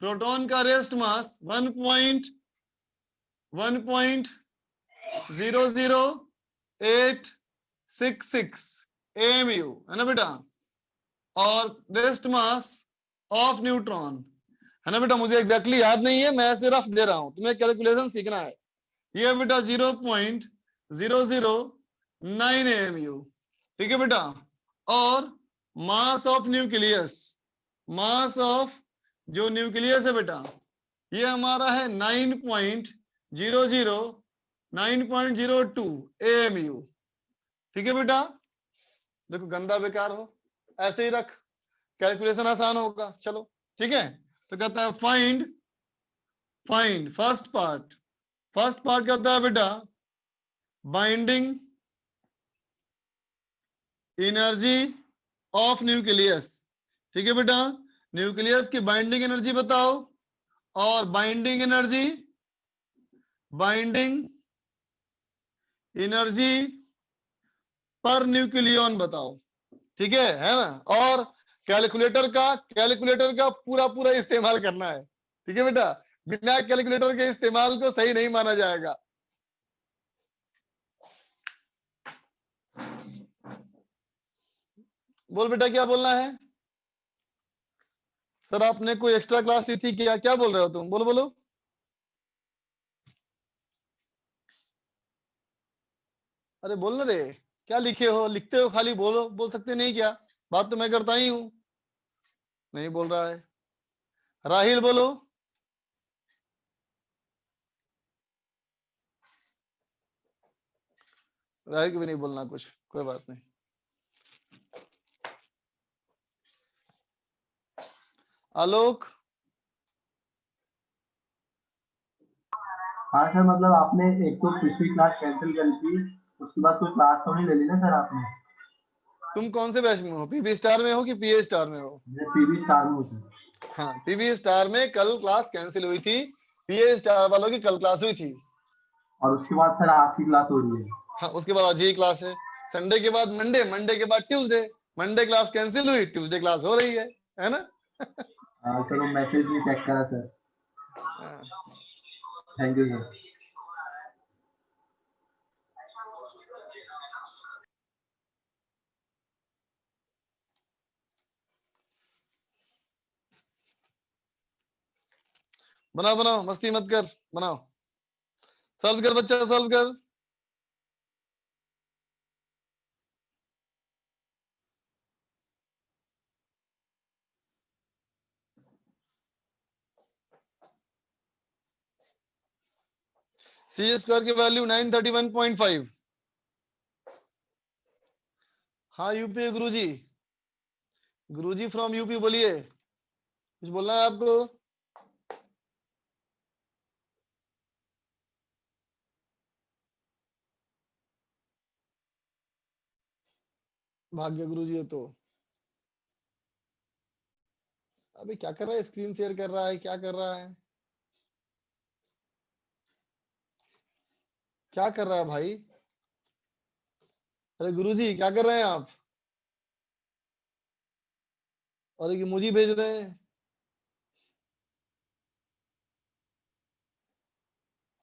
S1: प्रोटॉन का रेस्ट मास 1.00866 AMU, है ना बेटा? और रेस्ट मास ऑफ न्यूट्रॉन, है ना बेटा? मुझे एग्जैक्टली याद नहीं है, मैं ऐसे रफ दे रहा हूं, तुम्हें कैलकुलेशन सीखना है। ये बेटा 0.009 AMU, ठीक है बेटा? और mass of nucleus, mass of जो न्यूक्लियस है बेटा ये हमारा है 9.02 AMU, ठीक है बेटा? देखो गंदा बेकार हो, ऐसे ही रख, कैलकुलेशन आसान होगा। चलो ठीक है, तो कहता है फाइंड फर्स्ट पार्ट कहता है बेटा बाइंडिंग एनर्जी ऑफ न्यूक्लियस। ठीक है बेटा, न्यूक्लियस की बाइंडिंग एनर्जी बताओ और बाइंडिंग एनर्जी पर न्यूक्लियन बताओ। ठीक है ना। और कैलकुलेटर का पूरा इस्तेमाल करना है। ठीक है बेटा, बिना कैलकुलेटर के इस्तेमाल को सही नहीं माना जाएगा। बोल बेटा क्या बोलना है? सर आपने कोई एक्स्ट्रा क्लास ली थी क्या? क्या बोल रहे हो तुम? बोलो बोलो। अरे बोलना रे, क्या लिखे हो? लिखते हो खाली, बोलो। बोल सकते नहीं क्या? बात तो मैं करता ही हूं। नहीं बोल रहा है। राहिल बोलो। राहिल को भी नहीं बोलना कुछ, कोई बात नहीं। आलोक।
S11: हाँ सर, मतलब आपने एक तो पिछली क्लास कैंसिल करी थी, उसके बाद कोई क्लास तो नहीं ले ली ना सर आपने?
S1: तुम कौन से बैच में हो? पीबी स्टार में हो कि पीए स्टार में हो?
S11: मैं पीबी स्टार में हूँ सर।
S1: हाँ, पीबी स्टार में कल क्लास कैंसिल हुई थी, पीए स्टार वालों की कल क्लास हुई थी।
S11: और उसके बाद सर आज की क्लास हो रही है?
S1: हाँ, उसके बाद आज ही क्लास है। संडे के बाद मंडे, मंडे के बाद ट्यूसडे। मंडे क्लास कैंसिल हुई, ट्यूसडे क्लास हो रही है ना?
S11: सर वो मैसेज नहीं चेक करा सर। Thank you sir.
S1: बनाओ बनाओ, मस्ती मत कर, बनाओ। सॉल्व कर बच्चा, सॉल्व कर। सी स्क्वायर की वैल्यू 931.5। हाँ UP Guruji, Guruji from UP, बोलिए। कुछ बोलना है आपको? भाग्य गुरुजी है तो। अभी क्या कर रहा है? स्क्रीन शेयर कर रहा है, क्या कर रहा है? क्या कर रहा है भाई? अरे गुरुजी क्या कर रहे हैं आप? और एक मुझे भेज रहे हैं।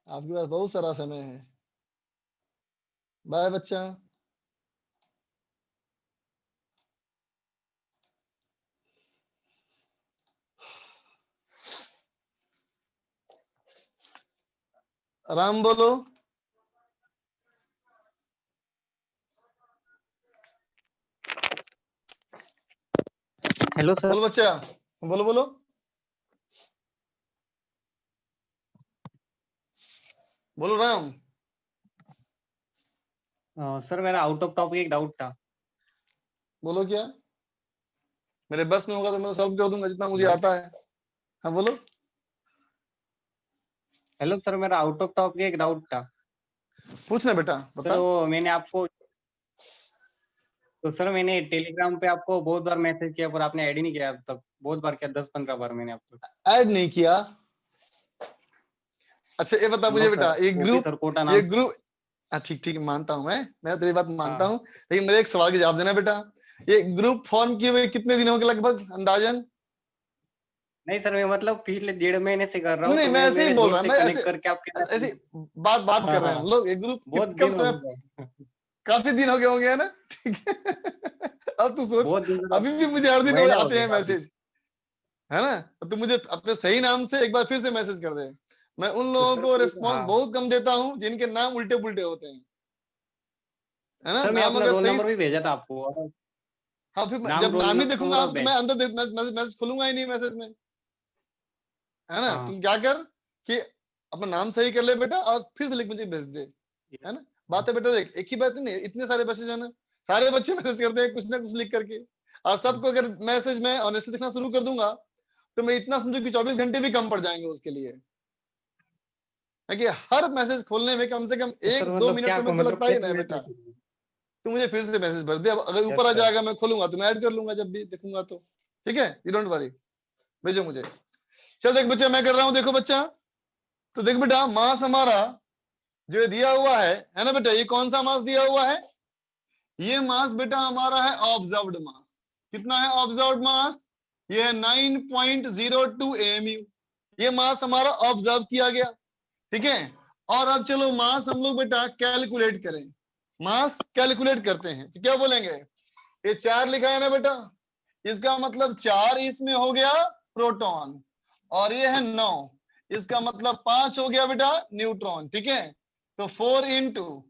S1: आपके पास बहुत सारा समय है। बाय बच्चा। राम बोलो।
S14: Hello sir.
S1: बोलो बच्चा, बोलो बोलो। बोलो राम।
S14: सर मेरा आउट ऑफ टॉपिक एक डाउट था।
S1: बोलो क्या? मेरे बस में होगा तो मैं सॉल्व कर दूंगा जितना मुझे आता है। हाँ बोलो।
S14: हेलो सर, मेरा आउट ऑफ टॉपिक एक डाउट था।
S1: पूछना बेटा, बता।
S14: सर वो मैंने आपको मैंने टेलीग्राम पे आपको बहुत बार मैसेज किया पर आपने ऐड ही नहीं किया अब तक। बहुत बार किया, 10-15 बार मैंने अब तक।
S1: ऐड नहीं किया? अच्छा ये बता मुझे बेटा, ये ग्रुप ठीक ठीक मानता हूँ, मैं तेरी बात मानता हूँ, लेकिन मेरे एक सवाल का जवाब देना बेटा। ये ग्रुप फॉर्म किए हुए कितने दिनों के लगभग अंदाजन?
S14: नहीं सर, मैं मतलब पिछले 1.5 महीने से कर रहा हूँ।
S1: नहीं
S14: तो
S1: मैं ऐसे ही बोल रहा हूँ, मैं
S14: कनेक्ट
S1: ऐसे
S14: करके आपके
S1: ऐसी बात कर रहे हैं हम लोग। ये ग्रुप
S14: बहुत
S1: कब
S14: दिन
S1: से?
S14: हो गए।
S1: काफी दिन हो गए होंगे ना? ठीक है। अब तू सोच,
S14: बहुत दिन
S1: अभी भी मुझे हर दिन
S14: महीने हो
S1: आते
S14: गए
S1: हैं
S14: काफी।
S1: मैसेज, है ना? तो तू मुझे अपने सही नाम से एक बार फिर से मैसेज कर दे। मैं उन लोगों को रिस्पांस बहुत कम देता हूं जिनके नाम उल्टे पुल्टे होते हैं, है ना?
S14: सर मैं
S1: नाम
S14: अपना
S1: अगर
S14: रोल
S1: सही।
S14: नंबर भी भेजा था आपको।
S1: हाँ फिर
S14: नाम,
S1: जब
S14: रोल
S1: नाम ही देखूंगा
S14: नंबर और
S1: तो मैं अंदर मैसेज खोलूंगा ही नहीं मैसेज में, है ना? तुम क्या कर कि अपना नाम सही कर ले बेटा और फिर से लिख मुझे भेज दे, है ना? बात है बेटा, देख एक ही बात नहीं, इतने सारे मैसेज है ना, सारे बच्चे मैसेज करते हैं कुछ ना कुछ लिख करके। और सबको अगर मैसेज में ऑनेस्टली लिखना शुरू कर दूंगा तो मैं इतना समझू कि 24 घंटे भी कम पड़ जाएंगे उसके लिए, है कि हर मैसेज खोलने में कम से कम 1-2 मिनट समय तो लगता ही ना बेटा, तो मुझे फिर से मैसेज भर दे। अब अगर ऊपर आ जाएगा मैं खोलूंगा तो मैं ऐड कर लूंगा जब भी देखूंगा तो, ठीक है, यू डोंट वरी, भेजो मुझे। चल देख बच्चा मैं कर रहा हूँ, देखो बच्चा, तो देख बेटा मास हमारा जो दिया हुआ है ना बेटा, ये कौन सा मास दिया हुआ है? ये मास बेटा हमारा है ऑब्जर्व्ड मास। कितना है ऑब्जर्व्ड मास? ये है 9.02 AMU। ये मास हमारा ऑब्जर्व किया गया, ठीक है। और अब चलो मास हम लोग बेटा कैलकुलेट करें, मास कैलकुलेट करते हैं। तो क्या बोलेंगे? ये 4 लिखा है ना बेटा, इसका मतलब 4 इसमें हो गया प्रोटॉन, और ये है 9, इसका मतलब 5 हो गया बेटा न्यूट्रॉन, ठीक है। तो 4 into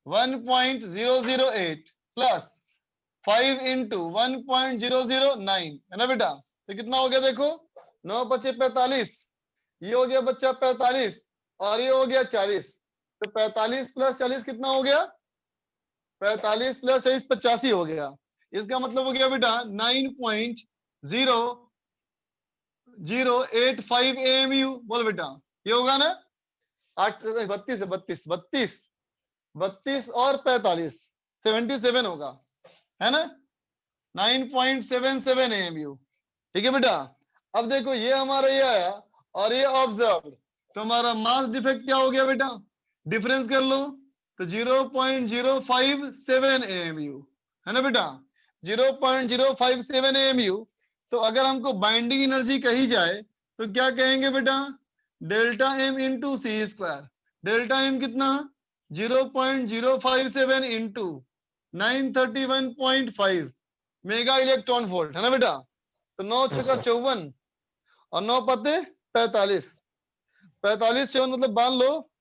S1: 1.008 प्लस 5 into 1.009 है ना बेटा। तो कितना हो गया देखो, 9 बचे 45, ये हो गया बच्चा 45 और ये हो गया 40। तो 45 प्लस 40 कितना हो गया? 45 प्लस 40 85 हो गया। इसका मतलब हो गया बेटा 9.0085 AMU। बोल बेटा ये होगा ना, 8 32 32 32 32 और 45 77 होगा, है ना, 9.77 AMU, ठीक है बेटा। अब देखो ये हमारा ये आया और ये ऑब्जर्व, तो हमारा मास डिफेक्ट क्या हो गया बेटा? डिफरेंस कर लो तो 0.057 AMU, है ना बेटा, 0.057 AMU। तो अगर हमको बाइंडिंग एनर्जी कही जाए तो क्या कहेंगे बेटा? डेल्टा एम इंटू सी स्क्वायर। डेल्टा एम कितना? 0.057 इंटू 931.5 मेगा इलेक्ट्रॉन वोल्ट, है ना बेटा। तो 9 छक्का 54 और 9 पत्ते 45, 45 54 मतलब बांध लो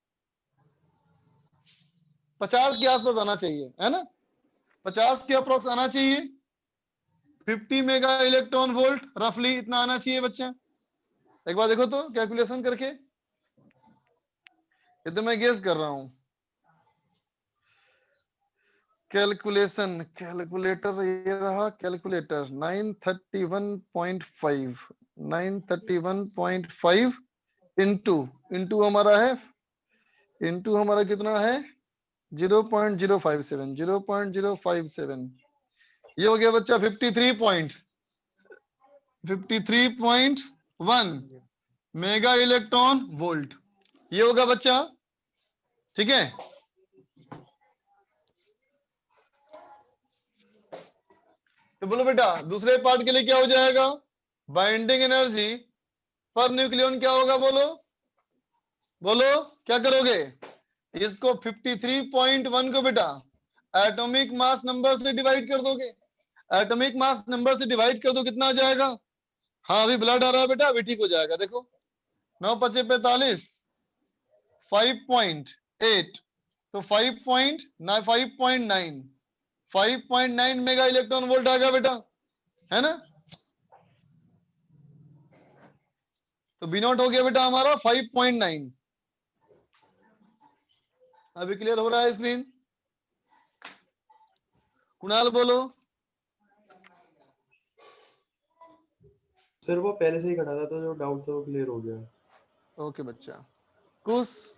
S1: 50 के आसपास आना चाहिए, है ना, 50 के अप्रोक्स आना चाहिए। 50 मेगा इलेक्ट्रॉन वोल्ट रफली इतना आना चाहिए बच्चा। एक बार देखो तो कैलकुलेशन करके, ये तो मैं गेस कर रहा हूं। कैलकुलेशन, कैलकुलेटर ये रहा कैलकुलेटर, 931.5 931.5 इंटू हमारा है, इंटू हमारा कितना है 0.057 0.057, ये हो गया बच्चा 53.1 मेगा इलेक्ट्रॉन वोल्ट, ये होगा बच्चा, ठीक है। तो बोलो बेटा दूसरे पार्ट के लिए क्या हो जाएगा? बाइंडिंग एनर्जी पर न्यूक्लियन क्या होगा? बोलो बोलो क्या करोगे? इसको 53.1 को बेटा एटॉमिक मास नंबर से डिवाइड कर दोगे। एटॉमिक मास नंबर से डिवाइड कर दो, कितना आ जाएगा? हाँ अभी ब्लड आ रहा है बेटा, अभी ठीक हो जाएगा। देखो 9 पचे 45, 5.8 तो 5.9 मेगा इलेक्ट्रॉन वोल्ट आ गया बेटा, है ना। तो बी नॉट हो गया बेटा हमारा 5.9। अभी क्लियर हो रहा है स्क्रीन? कुणाल बोलो।
S16: सर वो पहले से ही घटा था तो जो डाउट था वो क्लियर हो गया।
S1: ओके बच्चा। कुछ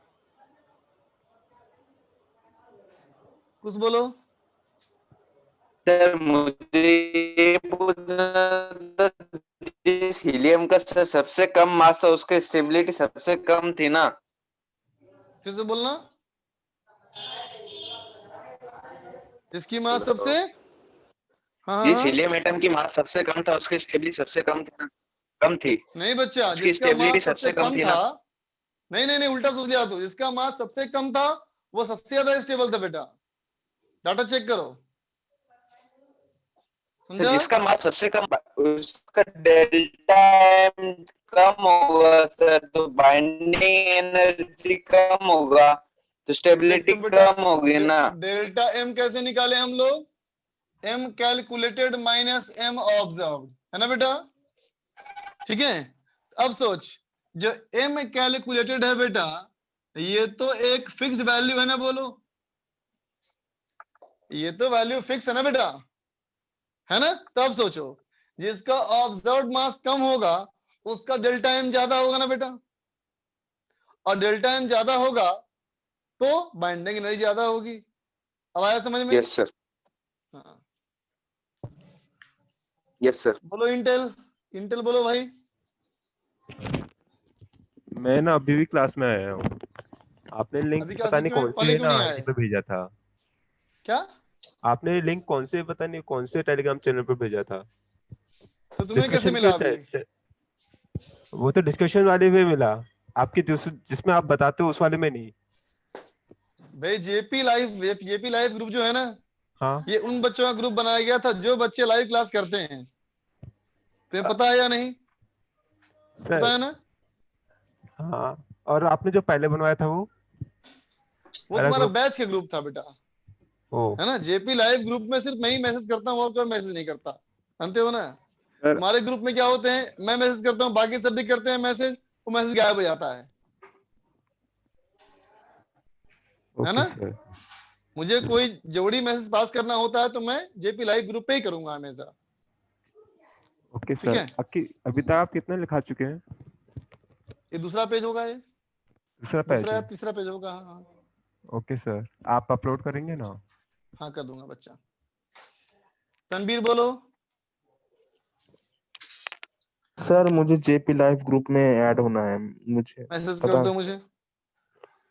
S1: बोलो।
S17: सर मुझे ये पूछना था, जिस हीलियम का सबसे कम मास था उसकी स्टेबिलिटी सबसे कम थी ना?
S1: फिर से बोलना। इसकी मास सबसे, हाँ
S17: जिस हीलियम एटम की मास सबसे कम था उसकी स्टेबिलिटी सबसे कम थी ना? कम थी
S1: नहीं बच्चा,
S17: उसकी
S1: जिसका
S17: स्टेबिलिटी
S1: मास सबसे कम
S17: थी
S1: था,
S17: ना?
S1: नहीं उल्टा सोच लिया तू। जिसका मास सबसे कम था वो सबसे ज्यादा स्टेबल था बेटा, डाटा चेक करो,
S17: सर
S1: समझा?
S17: जिसका मास सबसे कम उसका डेल्टा एम कम होगा सर, तो बाइंडिंग एनर्जी कम होगा तो स्टेबिलिटी कम होगी ना?
S1: डेल्टा एम कैसे निकाले हम लोग? M calculated minus M observe, है ना बेटा, ठीक है। अब सोच, जो एम कैलकुलेटेड है बेटा ये तो एक फिक्स वैल्यू है ना, बोलो ये तो वैल्यू फिक्स है ना बेटा, है ना। तब सोचो जिसका ऑब्जर्व्ड मास कम होगा उसका डेल्टा एम ज्यादा होगा ना बेटा, और डेल्टा एम ज्यादा होगा तो बाइंडिंग एनर्जी ज्यादा होगी। अब आया समझ में?
S17: Yes sir.
S18: Yes sir.
S1: बोलो इंटेल, इंटेल बोलो भाई।
S19: मैं ना अभी भी क्लास में आया हूँ। आपने लिंक
S1: अभी
S19: पता नहीं कौन
S1: पहले
S19: सी
S1: क्यों
S19: ना
S1: नहीं
S19: आईडी
S1: आए?
S19: पे भेजा था।
S1: क्या?
S19: आपने लिंक कौन से पता नहीं कौन से टेलीग्राम चैनल पे भेजा था?
S1: तो तुम्हें कैसे
S19: डिस्कशन
S1: मिला
S19: के
S1: अभी?
S19: वो तो डिस्कशन वाले में मिला, आपकी जिसमें आप बताते हो उस वाले में नहीं।
S1: भाई जेपी लाइव ग्रुप जो है ना,
S19: हाँ
S1: ये उन बच्चों का ग्रुप बनाया गया था जो बच्चे लाइव क्लास करते हैं। तुम्हें पता है या नहीं? पता है ना?
S19: हाँ, और आपने जो पहले बनवाया था वो
S1: तुम्हारा
S19: ग्रुप?
S1: बैच के ग्रुप था बेटा,
S19: ओ
S1: है ना। जेपी लाइव ग्रुप में सिर्फ मैं ही मैसेज करता हूँ और कोई मैसेज नहीं करता, जानते हो ना।
S19: सर
S1: तुम्हारे ग्रुप में क्या होते हैं, मैं मैसेज करता हूँ, बाकी सब भी करते हैं मैसेज, वो मैसेज गायब हो जाता है
S19: ओके
S1: ना।
S19: सर।
S1: मुझे कोई जोड़ी मैसेज पास करना होता है तो मैं जेपी लाइव ग्रुप पे ही करूंगा हमेशा।
S19: ओके
S1: ठीक
S19: सर।
S1: है,
S19: अभी तक आप कितने लिखा चुके हैं?
S1: ये दूसरा पेज होगा, ये
S19: दूसरा पेज
S1: दूसरा या
S19: है।
S1: तीसरा पेज होगा। हाँ
S19: ओके सर, आप अपलोड करेंगे ना?
S1: हाँ कर दूंगा बच्चा। तनवीर बोलो।
S20: सर मुझे जेपी लाइव ग्रुप में ऐड होना है, मुझे
S1: मैसेज
S20: पता।
S1: कर दो,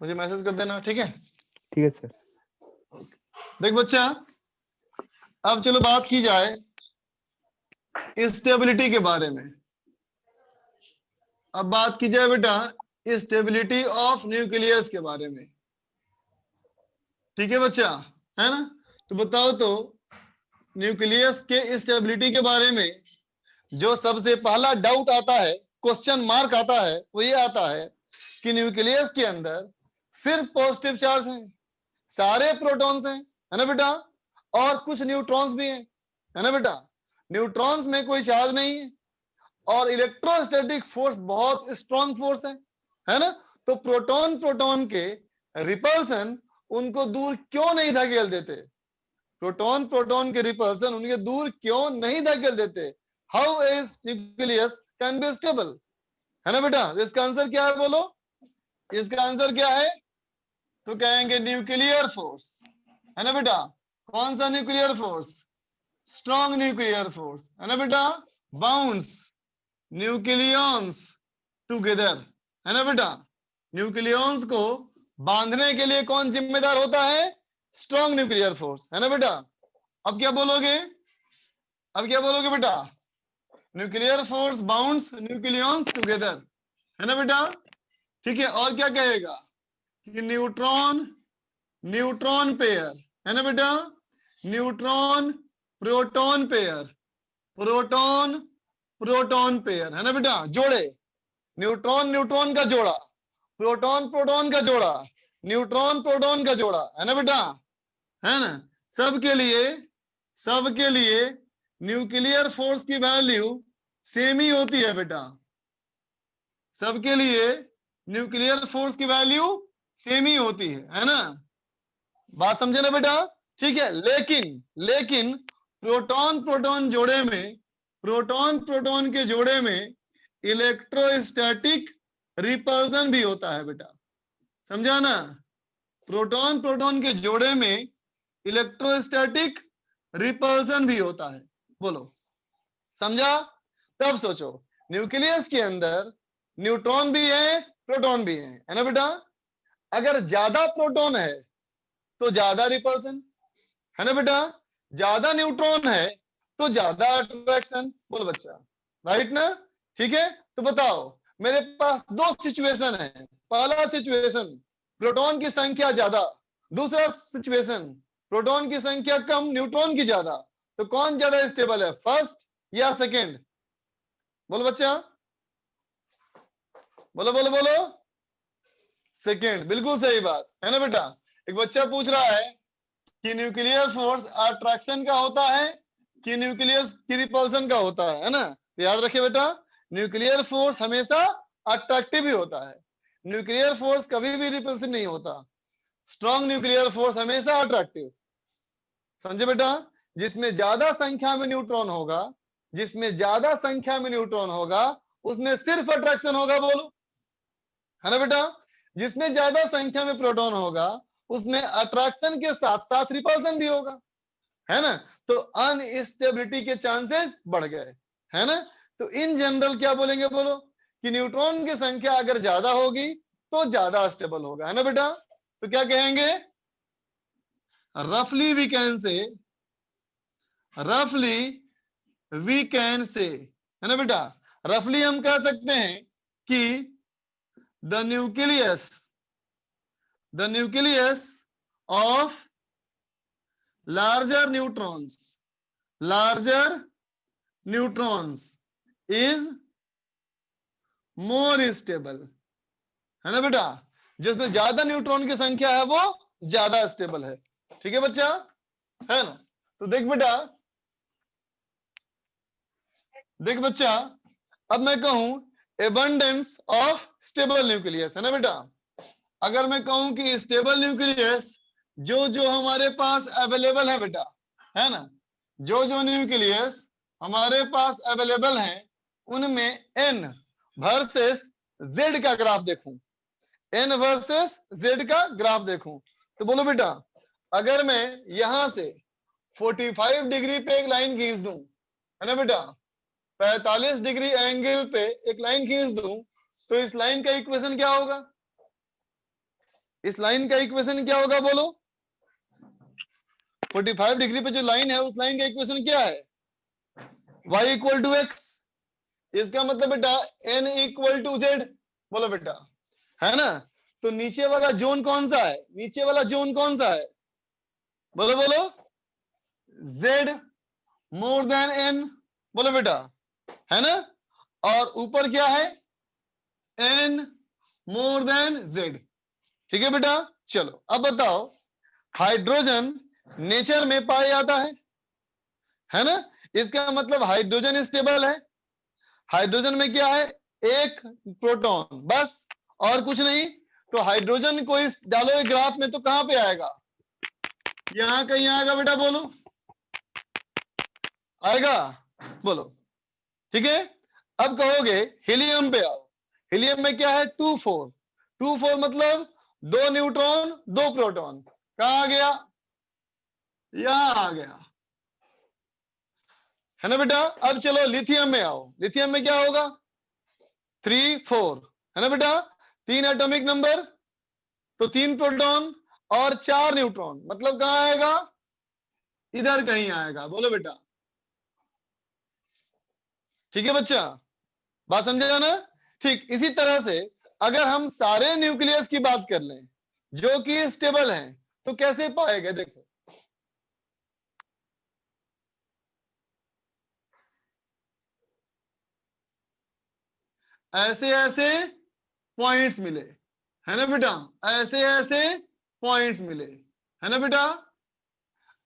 S1: मुझे मैसेज कर देना, ठीक है।
S20: ठीक है सर।
S1: देख बच्चा, अब चलो बात की जाए स्टेबिलिटी के बारे में। अब बात की जाए बेटा स्टेबिलिटी ऑफ न्यूक्लियस के बारे में, ठीक है बच्चा, है ना। तो बताओ तो न्यूक्लियस के स्टेबिलिटी के बारे में जो सबसे पहला डाउट आता है, क्वेश्चन मार्क आता है, वो ये आता है कि न्यूक्लियस के अंदर सिर्फ पॉजिटिव चार्ज हैं, सारे प्रोटॉन्स हैं, है ना बेटा, और कुछ न्यूट्रॉन्स भी हैं, है ना बेटा। न्यूट्रॉन्स में कोई चार्ज नहीं है और इलेक्ट्रोस्टैटिक फोर्स बहुत स्ट्रॉन्ग फोर्स है ना। तो प्रोटॉन के रिपल्सन उनको दूर क्यों नहीं धकेल देते? प्रोटॉन के रिपल्सन उनके दूर क्यों नहीं धकेल देते? How is nucleus can be stable, है ना बेटा। तो इसका आंसर क्या है बोलो, इसका आंसर क्या है? तो कहेंगे न्यूक्लियर फोर्स, है ना बेटा। कौन सा nuclear force? Strong nuclear force, है ना बेटा। बाउंड्स न्यूक्लियॉन्स टुगेदर, है ना बेटा। न्यूक्लियॉन्स को बांधने के लिए कौन जिम्मेदार होता है? स्ट्रॉन्ग न्यूक्लियर फोर्स, है ना बेटा। अब क्या बोलोगे, अब क्या बोलोगे बेटा? Nuclear force bounds nucleons together, है ना बेटा। ठीक है, और क्या कहेगा कि न्यूट्रॉन पेयर, है ना बेटा। Neutron proton pair, proton pair, है ना बेटा, जोड़े। न्यूट्रॉन का जोड़ा, प्रोटॉन का जोड़ा, न्यूट्रॉन प्रोटॉन का जोड़ा, है ना बेटा, है ना। सबके लिए न्यूक्लियर फोर्स की वैल्यू सेम ही होती है बेटा। सबके लिए न्यूक्लियर फोर्स की वैल्यू सेम ही होती है ना। बात समझे ना बेटा? ठीक है, लेकिन प्रोटॉन के जोड़े में इलेक्ट्रोस्टैटिक रिपल्सन भी होता है बेटा, समझा ना। प्रोटॉन के जोड़े में इलेक्ट्रोस्टैटिक रिपल्सन भी होता है, बोलो समझा। तब सोचो न्यूक्लियस के अंदर न्यूट्रॉन भी है, प्रोटॉन भी है ना बेटा। अगर ज्यादा प्रोटॉन है तो ज्यादा रिपल्सन, है ना बेटा। ज्यादा न्यूट्रॉन है तो ज्यादा अट्रैक्शन, बोल बच्चा, राइट ना। ठीक है, तो बताओ मेरे पास दो सिचुएशन है। पहला सिचुएशन प्रोटॉन की संख्या ज्यादा, दूसरा सिचुएशन प्रोटॉन की संख्या कम न्यूट्रॉन की ज्यादा। तो कौन ज्यादा स्टेबल है, फर्स्ट या सेकंड? बोलो बच्चा, बोलो। सेकंड, बिल्कुल सही बात है ना बेटा। एक बच्चा पूछ रहा है कि न्यूक्लियर फोर्स अट्रैक्शन का होता है कि न्यूक्लियस की रिपल्सन का होता है ना। तो याद रखिए बेटा, न्यूक्लियर फोर्स हमेशा अट्रैक्टिव ही होता है, न्यूक्लियर फोर्स कभी भी रिपल्सिव नहीं होता। स्ट्रॉन्ग न्यूक्लियर फोर्स हमेशा अट्रैक्टिव, समझे बेटा। जिसमें ज्यादा संख्या में न्यूट्रॉन होगा, जिसमें ज्यादा संख्या में न्यूट्रॉन होगा उसमें सिर्फ अट्रैक्शन होगा, बोलो, है ना बेटा। जिसमें ज्यादा संख्या में प्रोटॉन होगा उसमें अट्रैक्शन के साथ साथ रिपल्सन भी होगा, है ना, तो अनस्टेबिलिटी के चांसेस बढ़ गए, है ना। तो इन जनरल क्या बोलेंगे, बोलो कि न्यूट्रॉन की संख्या अगर ज्यादा होगी तो ज्यादा स्टेबल होगा, है ना बेटा। तो क्या कहेंगे, रफली वी कैन से, रफली वी कैन से, है ना बेटा। रफली हम कह सकते हैं कि the nucleus of larger neutrons is more stable, है ना बेटा। जिसमें ज्यादा न्यूट्रॉन की संख्या है वो ज्यादा स्टेबल है, ठीक है बच्चा, है ना। तो देख बेटा, देख बच्चा, अब मैं कहूं एबंडेंस ऑफ स्टेबल न्यूक्लियस, है ना बेटा। अगर मैं कहूं कि स्टेबल न्यूक्लियस जो हमारे पास अवेलेबल है बेटा, है ना, जो न्यूक्लियस हमारे पास अवेलेबल है उनमें n वर्सेस z का ग्राफ देखूं, n वर्सेस z का ग्राफ देखूं, तो बोलो बेटा, अगर मैं यहां से 45 डिग्री पे एक लाइन खींच दूं, है ना बेटा, 45 डिग्री एंगल पे एक लाइन खींच दूं, तो इस लाइन का इक्वेशन क्या होगा, इस लाइन का इक्वेशन क्या होगा, बोलो। 45 डिग्री पे जो लाइन है उस लाइन का इक्वेशन क्या है, y इक्वल टू एक्स, इसका मतलब बेटा n इक्वल टू जेड, बोलो बेटा, है ना। तो नीचे वाला जोन कौन सा है, नीचे वाला जोन कौन सा है, बोलो बोलो, z मोर देन n, बोलो बेटा, है ना। और ऊपर क्या है, n मोर देन z, ठीक है बेटा। चलो अब बताओ, हाइड्रोजन नेचर में पाया जाता है ना, इसका मतलब हाइड्रोजन स्टेबल है। हाइड्रोजन में क्या है, एक प्रोटॉन बस, और कुछ नहीं। तो हाइड्रोजन को इस डालो ग्राफ में तो कहां पे आएगा, यहां कहीं आएगा बेटा, बोलो, आएगा, बोलो, ठीक है। अब कहोगे हीलियम पे आओ, हीलियम में क्या है, 2 4 मतलब 2 न्यूट्रॉन 2 प्रोटॉन, कहां आ गया, यहां आ गया, है ना बेटा। अब चलो लिथियम में आओ, लिथियम में क्या होगा, 3 4, है ना बेटा, 3 एटॉमिक नंबर, तो 3 प्रोटॉन और 4 न्यूट्रॉन, मतलब कहां आएगा, इधर कहीं आएगा, बोलो बेटा, ठीक है बच्चा, बात समझेगा ना। ठीक इसी तरह से अगर हम सारे न्यूक्लियस की बात कर लें जो कि स्टेबल हैं, तो कैसे पाएंगे, देखो ऐसे ऐसे पॉइंट्स मिले, है ना बेटा, ऐसे ऐसे पॉइंट्स मिले, है ना बेटा,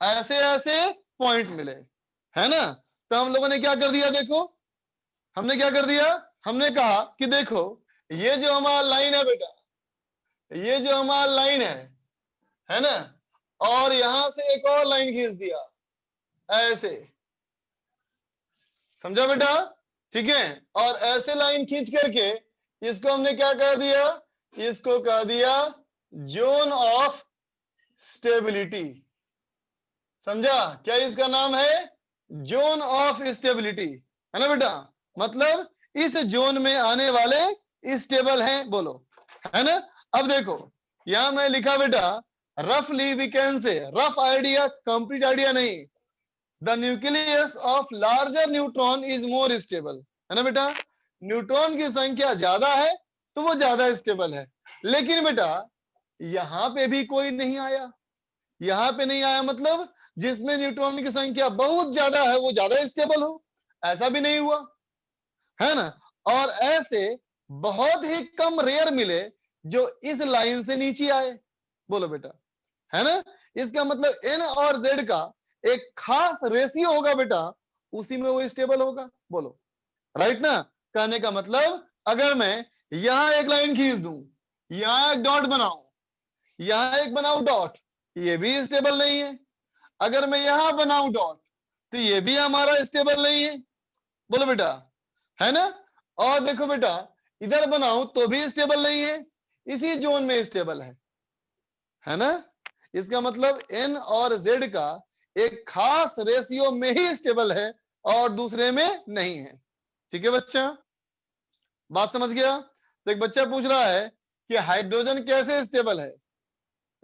S1: ऐसे ऐसे पॉइंट्स मिले, है ना। तो हम लोगों ने क्या कर दिया, देखो हमने क्या कर दिया, हमने कहा कि देखो ये जो हमारा लाइन है बेटा, ये जो हमारा लाइन है ना, और यहां से एक और लाइन खींच दिया ऐसे, समझा बेटा, ठीक है। और ऐसे लाइन खींच करके इसको हमने क्या कर दिया, इसको कह दिया जोन ऑफ स्टेबिलिटी, समझा, क्या इसका नाम है, जोन ऑफ स्टेबिलिटी, है ना बेटा। मतलब इस जोन में आने वाले स्टेबल हैं, बोलो, है ना। अब देखो यहां मैं लिखा बेटा, रफली we can say, rough idea complete idea नहीं, the nucleus of larger neutron is more stable, है ना बेटा। न्यूट्रॉन की संख्या ज्यादा है तो वो ज्यादा स्टेबल है, लेकिन बेटा यहां पे भी कोई नहीं आया, यहां पे नहीं आया मतलब जिसमें न्यूट्रॉन की संख्या बहुत ज्यादा है वो ज्यादा स्टेबल हो, ऐसा भी नहीं हुआ, है ना। और ऐसे बहुत ही कम रेयर मिले जो इस लाइन से नीचे आए, बोलो बेटा, है ना। इसका मतलब n और z का एक खास रेशियो होगा बेटा, उसी में वो स्टेबल होगा, बोलो, राइट ना। कहने का मतलब अगर मैं यहां एक लाइन खींच दूं, यहां एक डॉट बनाऊं, यहां एक बनाऊं डॉट, ये भी स्टेबल नहीं है। अगर मैं यहां बनाऊं डॉट तो ये भी हमारा स्टेबल नहीं है, बोलो बेटा, है ना। और देखो बेटा इधर बनाऊं तो भी स्टेबल नहीं है, इसी जोन में स्टेबल है ना। इसका मतलब n और z का एक खास रेशियो में ही स्टेबल है और दूसरे में नहीं है। ठीक है बच्चा, बात समझ गया? तो एक बच्चा पूछ रहा है कि हाइड्रोजन कैसे स्टेबल है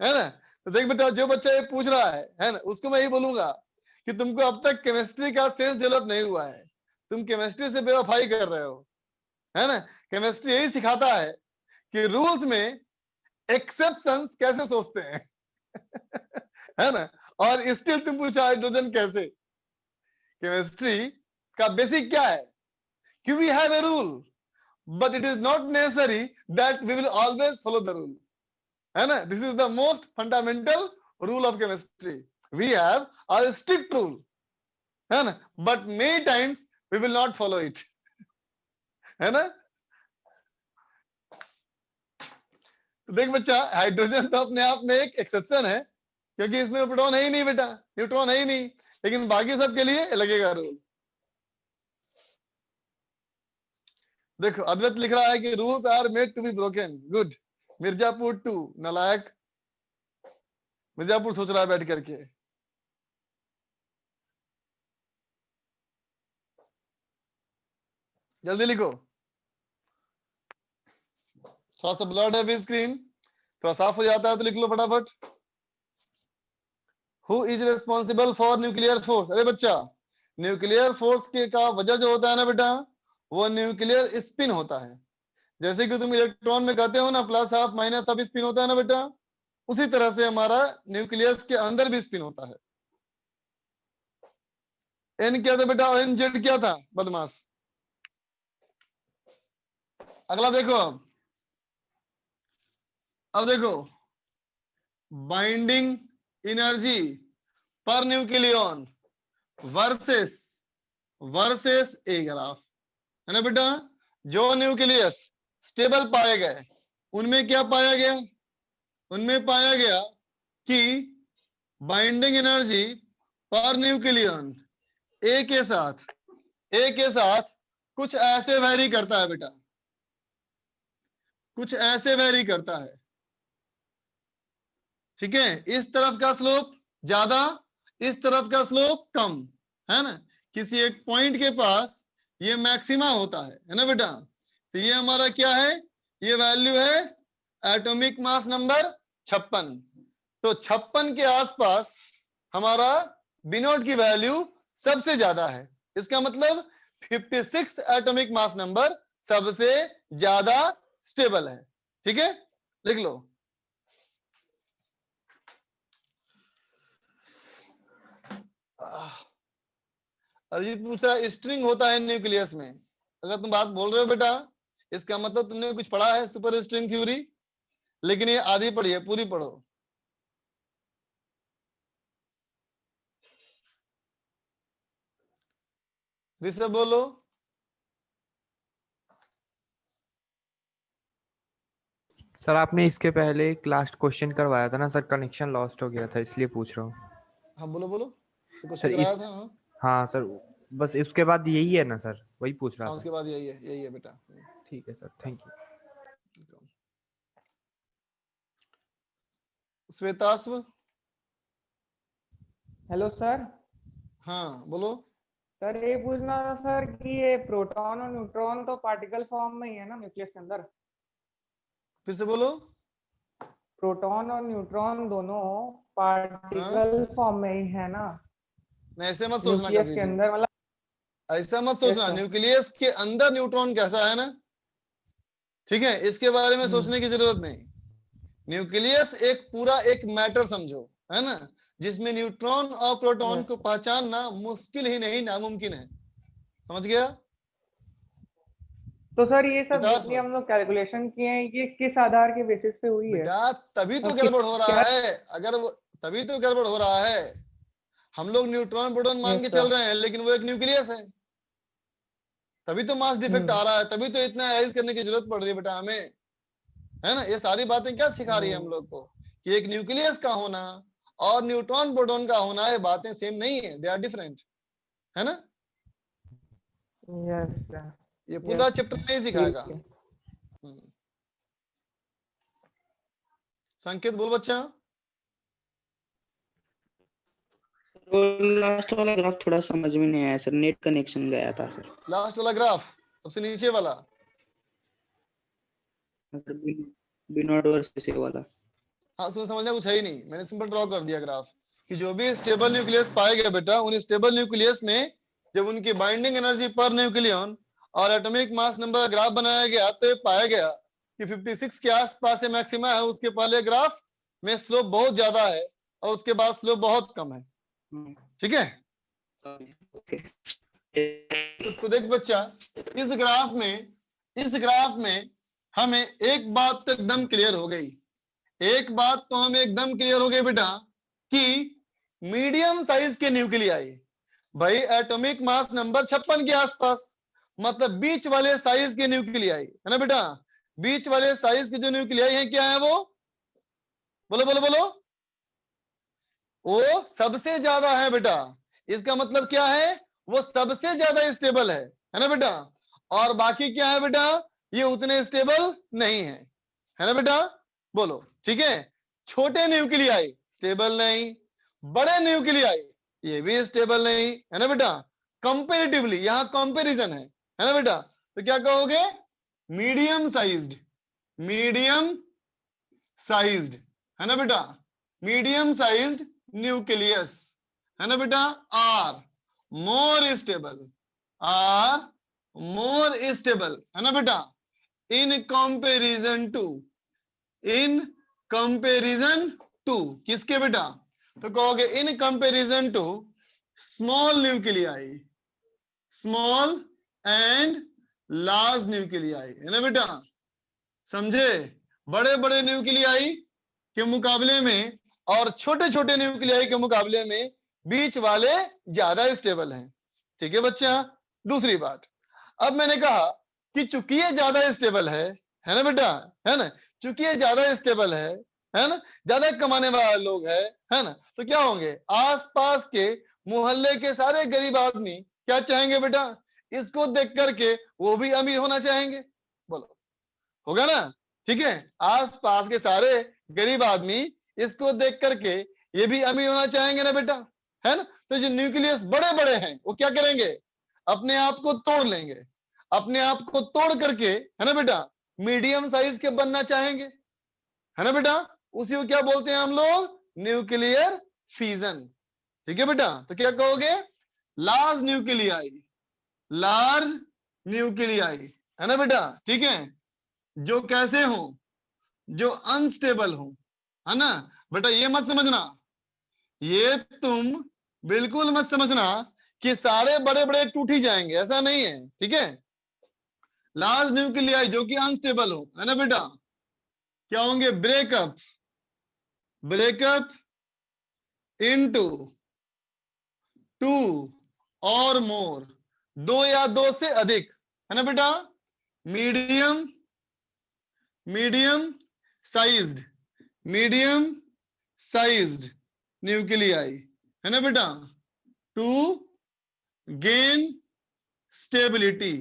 S1: ना? तो देख बेटा, जो बच्चा ये पूछ रहा है ना, उसको मैं यही बोलूंगा कि तुमको अब तक केमिस्ट्री का सेंस डेवलप नहीं हुआ है, तुम केमिस्ट्री से बेवफाई कर रहे हो, है ना? केमिस्ट्री यही सिखाता है कि रूल्स में एक्सेप्शंस कैसे सोचते हैं है ना? और स्टिल तुम पूछो हाइड्रोजन कैसे? केमिस्ट्री का बेसिक क्या है कि we have a rule, but it is not necessary that we will always follow the rule, है ना? This is the most fundamental rule of chemistry. We have a strict rule, है ना? But many times we will not follow it, है ना? तो देख बच्चा, hydrogen तो अपने आप में एक एक्सेप्शन है, क्योंकि इसमें प्रोटॉन है ही नहीं बेटा, न्यूट्रॉन है ही नहीं, लेकिन बाकी सब के लिए लगेगा रूल। देखो अद्वैत लिख रहा है कि rules are made to be broken. Good. Mirzapur 2 नालायक, मिर्जापुर सोच रहा है बैठ करके। जल्दी लिखो, थोड़ा सा ब्लड है स्क्रीन, थोड़ा साफ हो जाता है तो लिख लो फटाफट। Who is responsible for nuclear force? अरे बच्चा, न्यूक्लियर फोर्स के का वजह जो होता है ना बेटा, वो न्यूक्लियर स्पिन होता है। जैसे कि तुम इलेक्ट्रॉन में कहते हो ना plus half minus half spin होता है ना बेटा, उसी तरह से हमारा न्यूक्लियस के अंदर भी स्पिन होता है। एन क्या था बेटा? एन जेड क्या था? बदमाश। अगला देखो, अब देखो binding energy per nucleon versus a graph, है ना बेटा? जो न्यूक्लियस स्टेबल पाए गए उनमें क्या पाया गया? उनमें पाया गया कि बाइंडिंग एनर्जी पर न्यूक्लियन ए के साथ कुछ ऐसे वेरी करता है बेटा, कुछ ऐसे वेरी करता है। ठीक है, इस तरफ का स्लोप ज्यादा, इस तरफ का स्लोप कम, है ना? किसी एक पॉइंट के पास ये मैक्सिमा होता है ना बेटा? तो ये हमारा क्या है? ये वैल्यू है एटॉमिक मास नंबर 56। तो 56 के आसपास हमारा बिनोट की वैल्यू सबसे ज्यादा है। इसका मतलब 56 एटॉमिक मास नंबर सबसे ज्यादा स्टेबल है। ठीक है, लिख लो। अरिजीत पूछ रहा है स्ट्रिंग होता है न्यूक्लियस में। अगर तुम बात बोल रहे हो बेटा, इसका मतलब तुमने कुछ पढ़ा है सुपर स्ट्रिंग थ्योरी, लेकिन ये आधी पढ़ी है, पूरी पढ़ो। ऋषभ बोलो।
S5: सर आपने इसके पहले एक लास्ट क्वेश्चन करवाया था ना सर, कनेक्शन लॉस्ट हो गया था इसलिए पूछ रहा हूँ।
S1: हाँ बोलो बोलो, तो
S5: सर
S1: क्वेश्चन कराया था। हाँ
S5: हाँ सर, बस इसके बाद यही है ना सर, वही पूछ रहा
S1: हाँ,
S5: था।
S1: उसके बाद यही है बेटा।
S5: ठीक है sir, thank you.
S1: Shwetashwa.
S4: Hello sir.
S1: हाँ बोलो।
S4: सर ये पूछना था सर कि ये प्रोटॉन और न्यूट्रॉन तो पार्टिकल फॉर्म में ही है ना न्यूक्लियस के अंदर?
S1: फिर से बोलो।
S4: प्रोटॉन और न्यूट्रॉन दोनों पार्टिकल फॉर्म में ही है ना?
S1: ऐसे मत सोचना
S4: न्यूक्लियस
S1: कभी
S4: के
S1: भी,
S4: अंदर, मतलब
S1: ऐसा मत सोचना। न्यूक्लियस के अंदर न्यूट्रॉन कैसा है ना, ठीक है, इसके बारे में सोचने की जरूरत नहीं। न्यूक्लियस एक पूरा एक मैटर समझो, है ना, जिसमें न्यूट्रॉन और प्रोटॉन को पहचानना मुश्किल ही नहीं, नामुमकिन है। समझ गया?
S4: तो सर ये सब जितनी हम लोग कैलकुलेशन किए हैं, ये किस आधार के बेसिस पे हुई है?
S1: बेटा तभी तो गड़बड़ हो रहा है, अगर वो तभी तो गड़बड़ हो रहा है। हम लोग न्यूट्रॉन प्रोटॉन मान के चल रहे हैं, लेकिन वो एक न्यूक्लियस है, तभी तो मास डिफेक्ट आ रहा है, तभी तो इतना एनालाइज करने की जरूरत पड़ रही है बेटा हमें, है ना? ये सारी बातें क्या सिखा रही है हम लोग को कि एक न्यूक्लियस का होना और न्यूट्रॉन प्रोटॉन का होना, ये बातें सेम नहीं है, दे आर डिफरेंट, है ना?
S4: यस सर,
S1: ये पूरा चैप्टर में ही सिखाएगा। संकेत बोल बच्चा।
S6: तो लास्ट वाला ग्राफ थोड़ा समझ में नहीं आया सर, नेट कनेक्शन गया था सर।
S1: लास्ट वाला ग्राफ सबसे नीचे वाला
S6: बी नॉट वर्सेस ए वाला।
S1: हाँ, उसमें समझना कुछ है ही नहीं, मैंने सिंपल ड्रॉ कर दिया ग्राफ कि जो भी स्टेबल न्यूक्लियस पाए गए बेटा, उन स्टेबल न्यूक्लियस में जब उनकी बाइंडिंग एनर्जी पर न्यूक्लियन और एटॉमिक मास नंबर ग्राफ बनाया गया तो ये पाया गया कि 56 के आसपास मैक्सिमा है। उसके पहले ग्राफ में स्लोप बहुत ज्यादा है और उसके बाद स्लोप बहुत कम है। ठीक है, तो देख बच्चा, इस ग्राफ में हमें एक बात तो एकदम क्लियर हो गई, एक बात तो हमें एकदम क्लियर हो गई बेटा कि मीडियम साइज के न्यूक्लियाई भाई एटॉमिक मास नंबर 56 के आसपास, मतलब बीच वाले साइज के न्यूक्लियाई है ना बेटा। बीच वाले साइज के जो न्यूक्लियाई है क्या है वो, बोलो बोलो बोलो, वो सबसे ज्यादा है बेटा। इसका मतलब क्या है, वो सबसे ज्यादा स्टेबल है ना बेटा। और बाकी क्या है बेटा, ये उतने स्टेबल नहीं है ना बेटा, बोलो। ठीक है, छोटे न्यूक्लियाई स्टेबल नहीं, बड़े न्यूक्लियाई ये भी स्टेबल नहीं है ना बेटा। कंपैरेटिवली यहां कंपैरिजन है ना बेटा, तो क्या कहोगे, मीडियम साइज्ड है ना बेटा, मीडियम साइज्ड न्यूक्लियस है ना बेटा आर मोर स्टेबल है ना बेटा इन कंपैरिजन टू किसके बेटा, तो कहोगे in comparison to small and large nuclei है ना बेटा। समझे, बड़े बड़े न्यूक्लियाई के मुकाबले में और छोटे छोटे न्यूक्लियाई के मुकाबले में बीच वाले ज्यादा स्टेबल हैं। ठीक है बच्चा। दूसरी बात, अब मैंने कहा कि चूंकि ये ज्यादा स्टेबल है ना बेटा, है ना, चूंकि ये ज्यादा स्टेबल है ना, ज्यादा कमाने वाले लोग है ना, तो क्या होंगे, आसपास के मोहल्ले के सारे गरीब आदमी क्या चाहेंगे बेटा, इसको देख करके वो भी अमीर होना चाहेंगे। बोलो, होगा ना। ठीक है, आसपास के सारे गरीब आदमी इसको देख करके ये भी अमीर होना चाहेंगे ना बेटा, है ना। तो जो न्यूक्लियस बड़े बड़े हैं वो क्या करेंगे, अपने आप को तोड़ लेंगे, अपने आप को तोड़ करके है ना बेटा मीडियम साइज के बनना चाहेंगे है ना बेटा। उसी को क्या बोलते हैं हम लोग, न्यूक्लियर फ्यूजन। ठीक है बेटा, तो क्या कहोगे, लार्ज न्यूक्लियाई है ना बेटा। ठीक है, जो कैसे हो, जो अनस्टेबल हो है ना बेटा। ये मत समझना, ये तुम बिल्कुल मत समझना कि सारे बड़े बड़े टूट ही जाएंगे, ऐसा नहीं है। ठीक है, लार्ज न्यूक्लियाई जो कि अनस्टेबल हो है ना बेटा, क्या होंगे, ब्रेकअप इनटू 2 और मोर, 2 या 2 से अधिक है ना बेटा, मीडियम साइज्ड न्यूक्लियाई है ना बेटा, टू गेन स्टेबिलिटी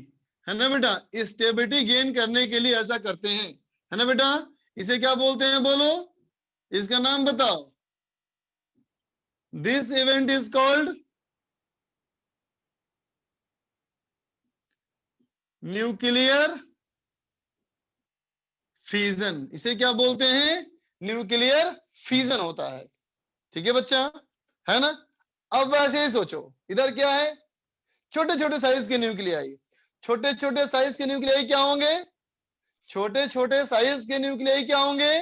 S1: है ना बेटा। स्टेबिलिटी गेन करने के लिए ऐसा करते हैं है ना बेटा। इसे क्या बोलते हैं, बोलो, इसका नाम बताओ। This event is called nuclear fusion. इसे क्या बोलते हैं, न्यूक्लियर फ्यूजन होता है। ठीक है बच्चा, है ना। अब वैसे ही सोचो, इधर क्या है, छोटे छोटे साइज के न्यूक्लियाई। छोटे छोटे साइज के न्यूक्लियाई क्या होंगे, छोटे छोटे साइज के न्यूक्लियाई क्या होंगे,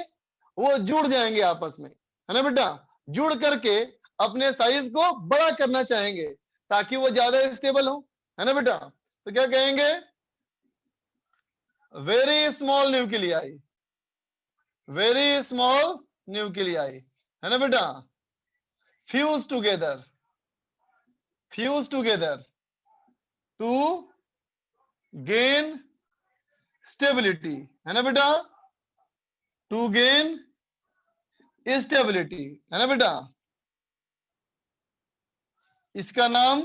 S1: वो जुड़ जाएंगे आपस में है ना बेटा। जुड़ करके अपने साइज को बड़ा करना चाहेंगे ताकि वो ज्यादा स्टेबल हो है ना बेटा। तो क्या कहेंगे, वेरी स्मॉल न्यूक्लियाई है ना बेटा, fuse together to gain stability है ना बेटा, टू गेन स्टेबिलिटी है ना बेटा। इसका नाम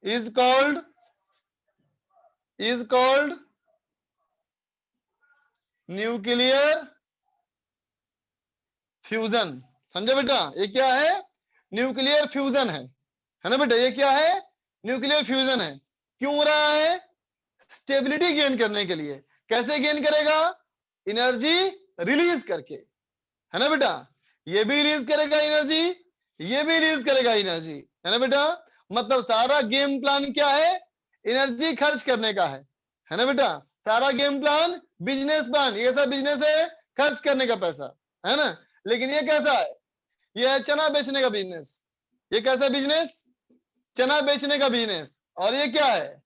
S1: इज कॉल्ड न्यूक्लियर फ्यूजन। समझे बेटा, ये क्या है, न्यूक्लियर फ्यूजन है ना बेटा, ये क्या है, न्यूक्लियर फ्यूजन है। क्यों हो रहा है, स्टेबिलिटी गेन करने के लिए। कैसे गेन करेगा, एनर्जी रिलीज करके, है ना बेटा, ये भी रिलीज करेगा एनर्जी, ये भी रिलीज करेगा एनर्जी, है ना बेटा। मतलब सारा गेम प्लान क्या है, एनर्जी खर्च करने का है ना बेटा। सारा गेम प्लान बिजनेस प्लान, ये सब बिजनेस है, खर्च करने का पैसा, है ना। लेकिन ये कैसा है, ये है चना बेचने का बिजनेस। ये कैसा बिजनेस, चना बेचने का बिजनेस। और ये क्या है,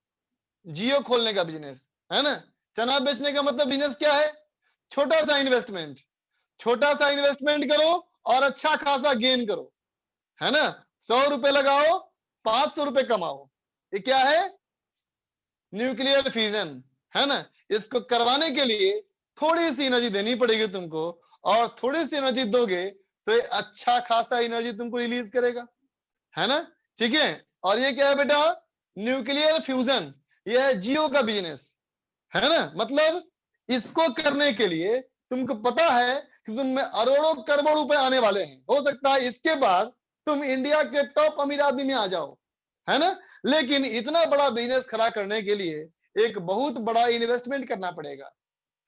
S1: जियो खोलने का बिजनेस, है ना। चना बेचने का मतलब बिजनेस क्या है, छोटा सा इन्वेस्टमेंट, छोटा सा इन्वेस्टमेंट करो और अच्छा खासा गेन करो, है ना। 100 रुपए लगाओ 500 रुपए कमाओ। ये क्या है, न्यूक्लियर फ्यूजन, है ना। इसको करवाने के लिए थोड़ी सी एनर्जी देनी पड़ेगी तुमको, और थोड़ी सी एनर्जी दोगे तो ये अच्छा खासा एनर्जी तुमको रिलीज करेगा, है ना। ठीक है, और ये क्या है बेटा, न्यूक्लियर फ्यूजन, ये है जियो का बिजनेस, है ना। मतलब इसको करने के लिए तुमको पता है कि तुम में करोड़ों करोड़ रुपए आने वाले हैं। हो सकता है इसके बाद तुम इंडिया के टॉप अमीर आदमी में आ जाओ, है ना। लेकिन इतना बड़ा बिजनेस खड़ा करने के लिए एक बहुत बड़ा इन्वेस्टमेंट करना पड़ेगा,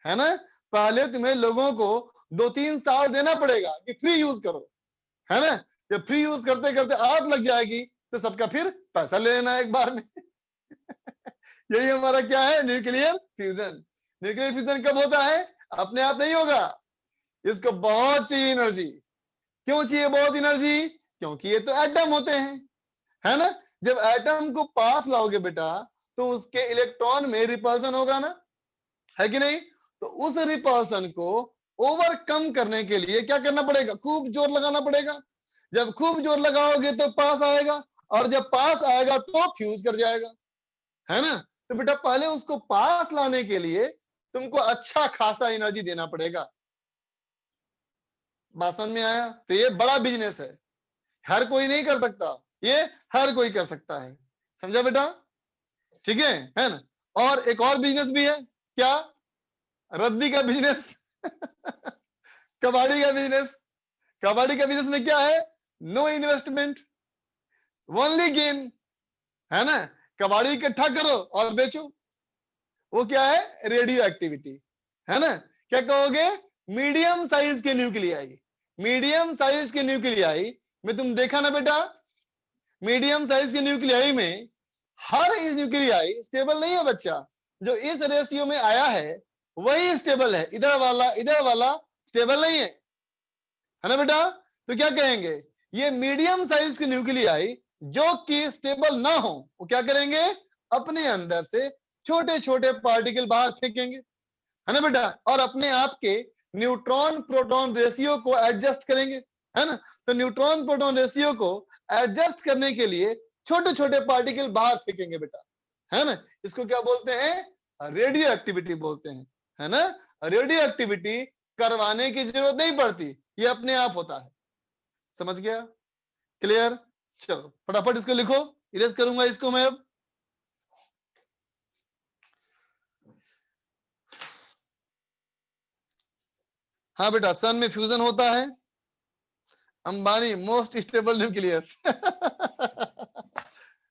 S1: है ना। पहले तुम्हें लोगों को 2-3 साल देना पड़ेगा कि फ्री यूज करो, है ना। जब फ्री यूज करते करते आग लग जाएगी तो सबका फिर पैसा ले लेना एक बार में। यही हमारा क्या है, न्यूक्लियर फ्यूजन। न्यूक्लियर फ्यूजन कब होता है, अपने आप नहीं होगा, इसको बहुत चाहिए एनर्जी। क्यों चाहिए बहुत एनर्जी, क्योंकि ये तो एटम होते हैं, है ना। जब एटम को पास लाओगे बेटा तो उसके इलेक्ट्रॉन में रिपल्सन होगा ना, है कि नहीं। तो उस रिपल्सन को ओवरकम करने के लिए क्या करना पड़ेगा, खूब जोर लगाना पड़ेगा। जब खूब जोर लगाओगे तो पास आएगा, और जब पास आएगा तो फ्यूज कर जाएगा, है ना। तो बेटा पहले उसको पास लाने के लिए तुमको अच्छा खासा एनर्जी देना पड़ेगा। बात समझ में आया। तो ये बड़ा बिजनेस है, हर कोई नहीं कर सकता, ये हर कोई कर सकता है, समझा बेटा। ठीक है ना। और एक और बिजनेस भी है, क्या, रद्दी का बिजनेस। कबाड़ी का बिजनेस। कबाड़ी का बिजनेस में क्या है, नो इन्वेस्टमेंट ओनली गेन, है ना। कबाड़ी इकट्ठा करो और बेचो। वो क्या है, रेडियो एक्टिविटी, है ना। क्या कहोगे, मीडियम साइज के न्यूक्लियाई। मीडियम साइज के न्यूक्लियाई में तुम देखा ना बेटा, मीडियम साइज के न्यूक्लियाई में हर इस न्यूक्लियाई स्टेबल नहीं है बच्चा। जो इस रेशियो में आया है वही स्टेबल है, इधर वाला स्टेबल नहीं है ना बेटा। तो क्या कहेंगे, ये मीडियम साइज के न्यूक्लियाई जो कि स्टेबल ना हो, वो क्या करेंगे, अपने अंदर से छोटे छोटे पार्टिकल बाहर फेंकेंगे, है ना बेटा। और अपने आप के न्यूट्रॉन प्रोटॉन रेशियो को एडजस्ट करेंगे, है ना। तो न्यूट्रॉन प्रोटॉन रेशियो को एडजस्ट करने के लिए छोटे छोटे पार्टिकल बाहर फेंकेंगे बेटा, है ना। इसको क्या बोलते हैं, रेडियो एक्टिविटी बोलते हैं, है ना। रेडियो एक्टिविटी करवाने की जरूरत नहीं पड़ती, ये अपने आप होता है। समझ गया, क्लियर। चलो फटाफट इसको लिखो, इरेज करूंगा इसको मैं अब। हाँ बेटा, सन में फ्यूजन होता है। Ambani most stable nucleus.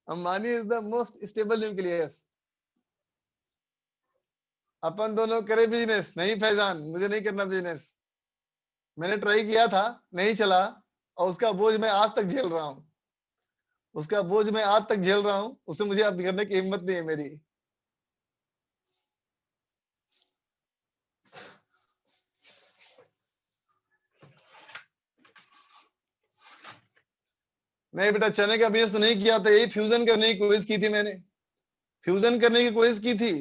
S1: Ambani is the most stable nucleus. अपन दोनों करे बिजनेस, नहीं फैजान, मुझे नहीं करना बिजनेस। मैंने ट्राई किया था, नहीं चला, और उसका बोझ मैं आज तक झेल रहा हूं। उसका बोझ मैं आज तक झेल रहा हूं, उससे मुझे अब करने की हिम्मत नहीं है मेरी। नहीं बेटा, चने का बिजनेस तो नहीं किया था, यही फ्यूजन करने की कोशिश की थी मैंने। फ्यूजन करने की कोशिश की थी,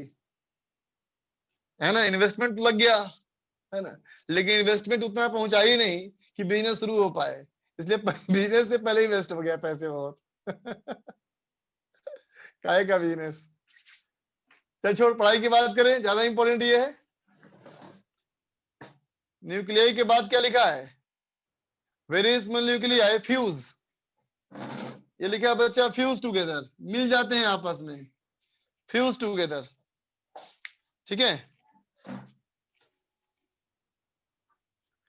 S1: है ना। इन्वेस्टमेंट तो लग गया, है ना, लेकिन इन्वेस्टमेंट उतना पहुंचा ही नहीं कि बिजनेस शुरू हो पाए, इसलिए बिजनेस से पहले ही वेस्ट हो गया पैसे बहुत। काहे का बिजनेस। चल छोड़, पढ़ाई की बात करें, ज्यादा इंपॉर्टेंट ये है। न्यूक्लियाई के बाद क्या लिखा है, वेरी स्मॉल न्यूक्लियाई फ्यूज। ये लिखा है बच्चा, फ्यूज टुगेदर, मिल जाते हैं आपस में, फ्यूज टुगेदर। ठीक है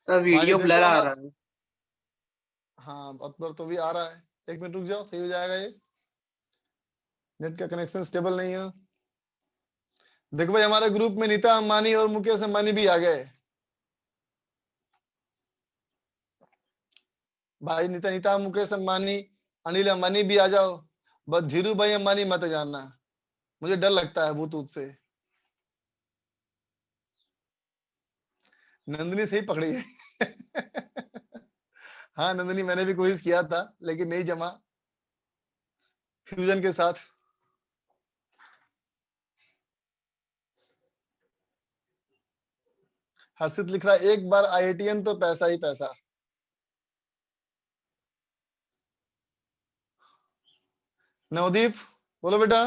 S12: सर, वीडियो ब्लर आ रहा है।
S1: हाँ पर तो भी आ रहा है, 1 मिनट रुक जाओ, सही हो जाएगा ये। नेट का कनेक्शन स्टेबल नहीं है। देखो भाई हमारे ग्रुप में नीता अंबानी और मुकेश अंबानी भी आ गए। भाई नीता मुकेश अंबानी, अनिल अंबानी भी आ जाओ, बस धीरू भाई अंबानी मत जाना, मुझे डर लगता है भूत से। नंदिनी सही पकड़ी है। हाँ नंदिनी, मैंने भी कोशिश किया था लेकिन नहीं जमा फ्यूजन के साथ। हर्षित लिख रहा है एक बार IITN तो पैसा ही पैसा। नवदीप बोलो बेटा।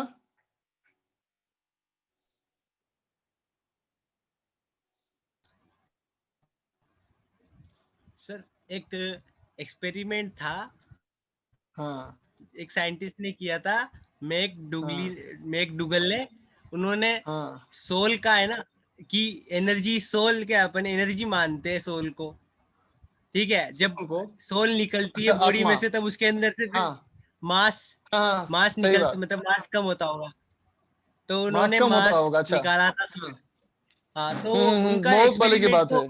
S8: सर एक एक्सपेरिमेंट था,
S1: हाँ
S8: एक साइंटिस्ट ने किया था, मैकडूगल ने। उन्होंने सोल का है ना कि एनर्जी, सोल क्या अपन एनर्जी मानते हैं सोल को, ठीक है, जब सोल निकलती है बॉडी में से तब उसके अंदर से फिर मास निकलता, मतलब मास कम होता होगा, तो उन्होंने मास निकाला था। हाँ तो उनका
S1: बहुत पहले की बात है।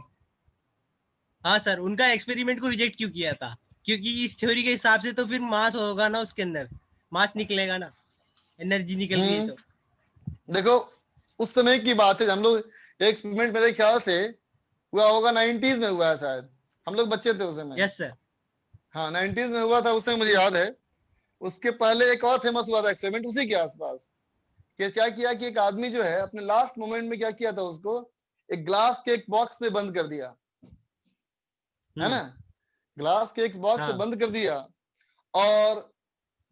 S8: हाँ सर, उनका एक्सपेरिमेंट को रिजेक्ट क्यों किया था? क्योंकि इस थ्योरी के हिसाब से तो फिर मास होगा ना, उसके अंदर मास निकलेगा ना, एनर्जी निकल रही है। तो
S1: देखो उस समय की बात है, हम लोग एक्सपेरिमेंट मेरे ख्याल से हुआ होगा 90s में हुआ है शायद, हम लोग बच्चे थे उस समय।
S8: Yes sir.
S1: हाँ 90s में हुआ था, उस समय मुझे याद है। उसके पहले एक और फेमस हुआ था एक्सपेरिमेंट उसी के आसपास, कि क्या किया कि एक आदमी जो है अपने लास्ट मोमेंट में क्या किया था, उसको एक ग्लास के एक बॉक्स में बंद कर दिया, है ना, ग्लास के एक बॉक्स से बंद कर दिया, और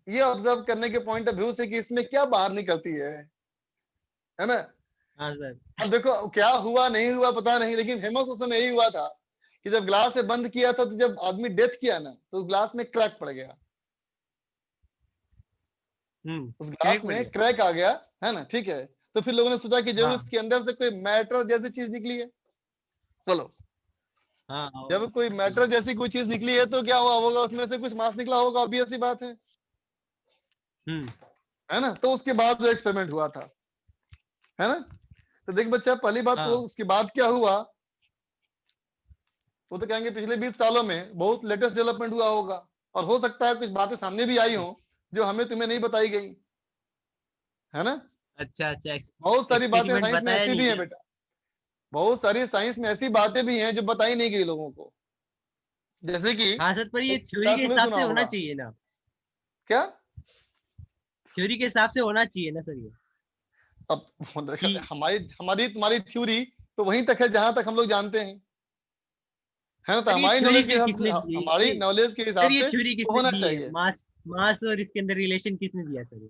S1: ये ऑब्जर्व करने के पॉइंट ऑफ व्यू से कि इसमें क्या बाहर निकलती है ना।
S8: हाँ सर।
S1: अब देखो क्या हुआ नहीं हुआ पता नहीं, लेकिन फेमस उस समय यही हुआ था कि जब ग्लास से बंद किया था तो जब आदमी डेथ किया ना तो उस ग्लास में क्रैक पड़ गया, उस ग्लास में क्रैक आ गया, है ना, ठीक है। तो फिर लोगों ने सोचा कि जरूर इसके अंदर से कोई मैटर जैसी चीज निकली है। चलो जब कोई मैटर जैसी कोई चीज निकली है तो क्या हुआ होगा, उसमें से कुछ मास निकला होगा, ऑब्वियस सी बात है ना। तो उसके बाद जो एक्सपेरिमेंट हुआ था, है ना, तो देख बच्चा पहली बात तो उसके बाद क्या हुआ, वो तो कहेंगे पिछले 20 सालों में बहुत लेटेस्ट डेवलपमेंट हुआ होगा, और हो सकता है कुछ बातें सामने भी आई हो जो हमें तुम्हें नहीं बताई गई, है ना।
S8: अच्छा।
S1: बहुत सारी बातें साइंस में ऐसी भी हैं बेटा, बहुत सारी साइंस में ऐसी बातें भी हैं जो बताई नहीं गई लोगों को, जैसे कि
S8: हाँ सर, पर ये थ्योरी के हिसाब से होना चाहिए ना।
S1: क्या
S8: थ्योरी के हिसाब से होना चाहिए ना सर ये।
S1: अब हमारी तुम्हारी थ्योरी तो वहीं तक है जहां तक हम लोग जानते हैं, है ना। तो हमारी नॉलेज के हिसाब से, हमारी नॉलेज के हिसाब से होना चाहिए।
S8: मास और इसके अंदर रिलेशन किसने दिया सर?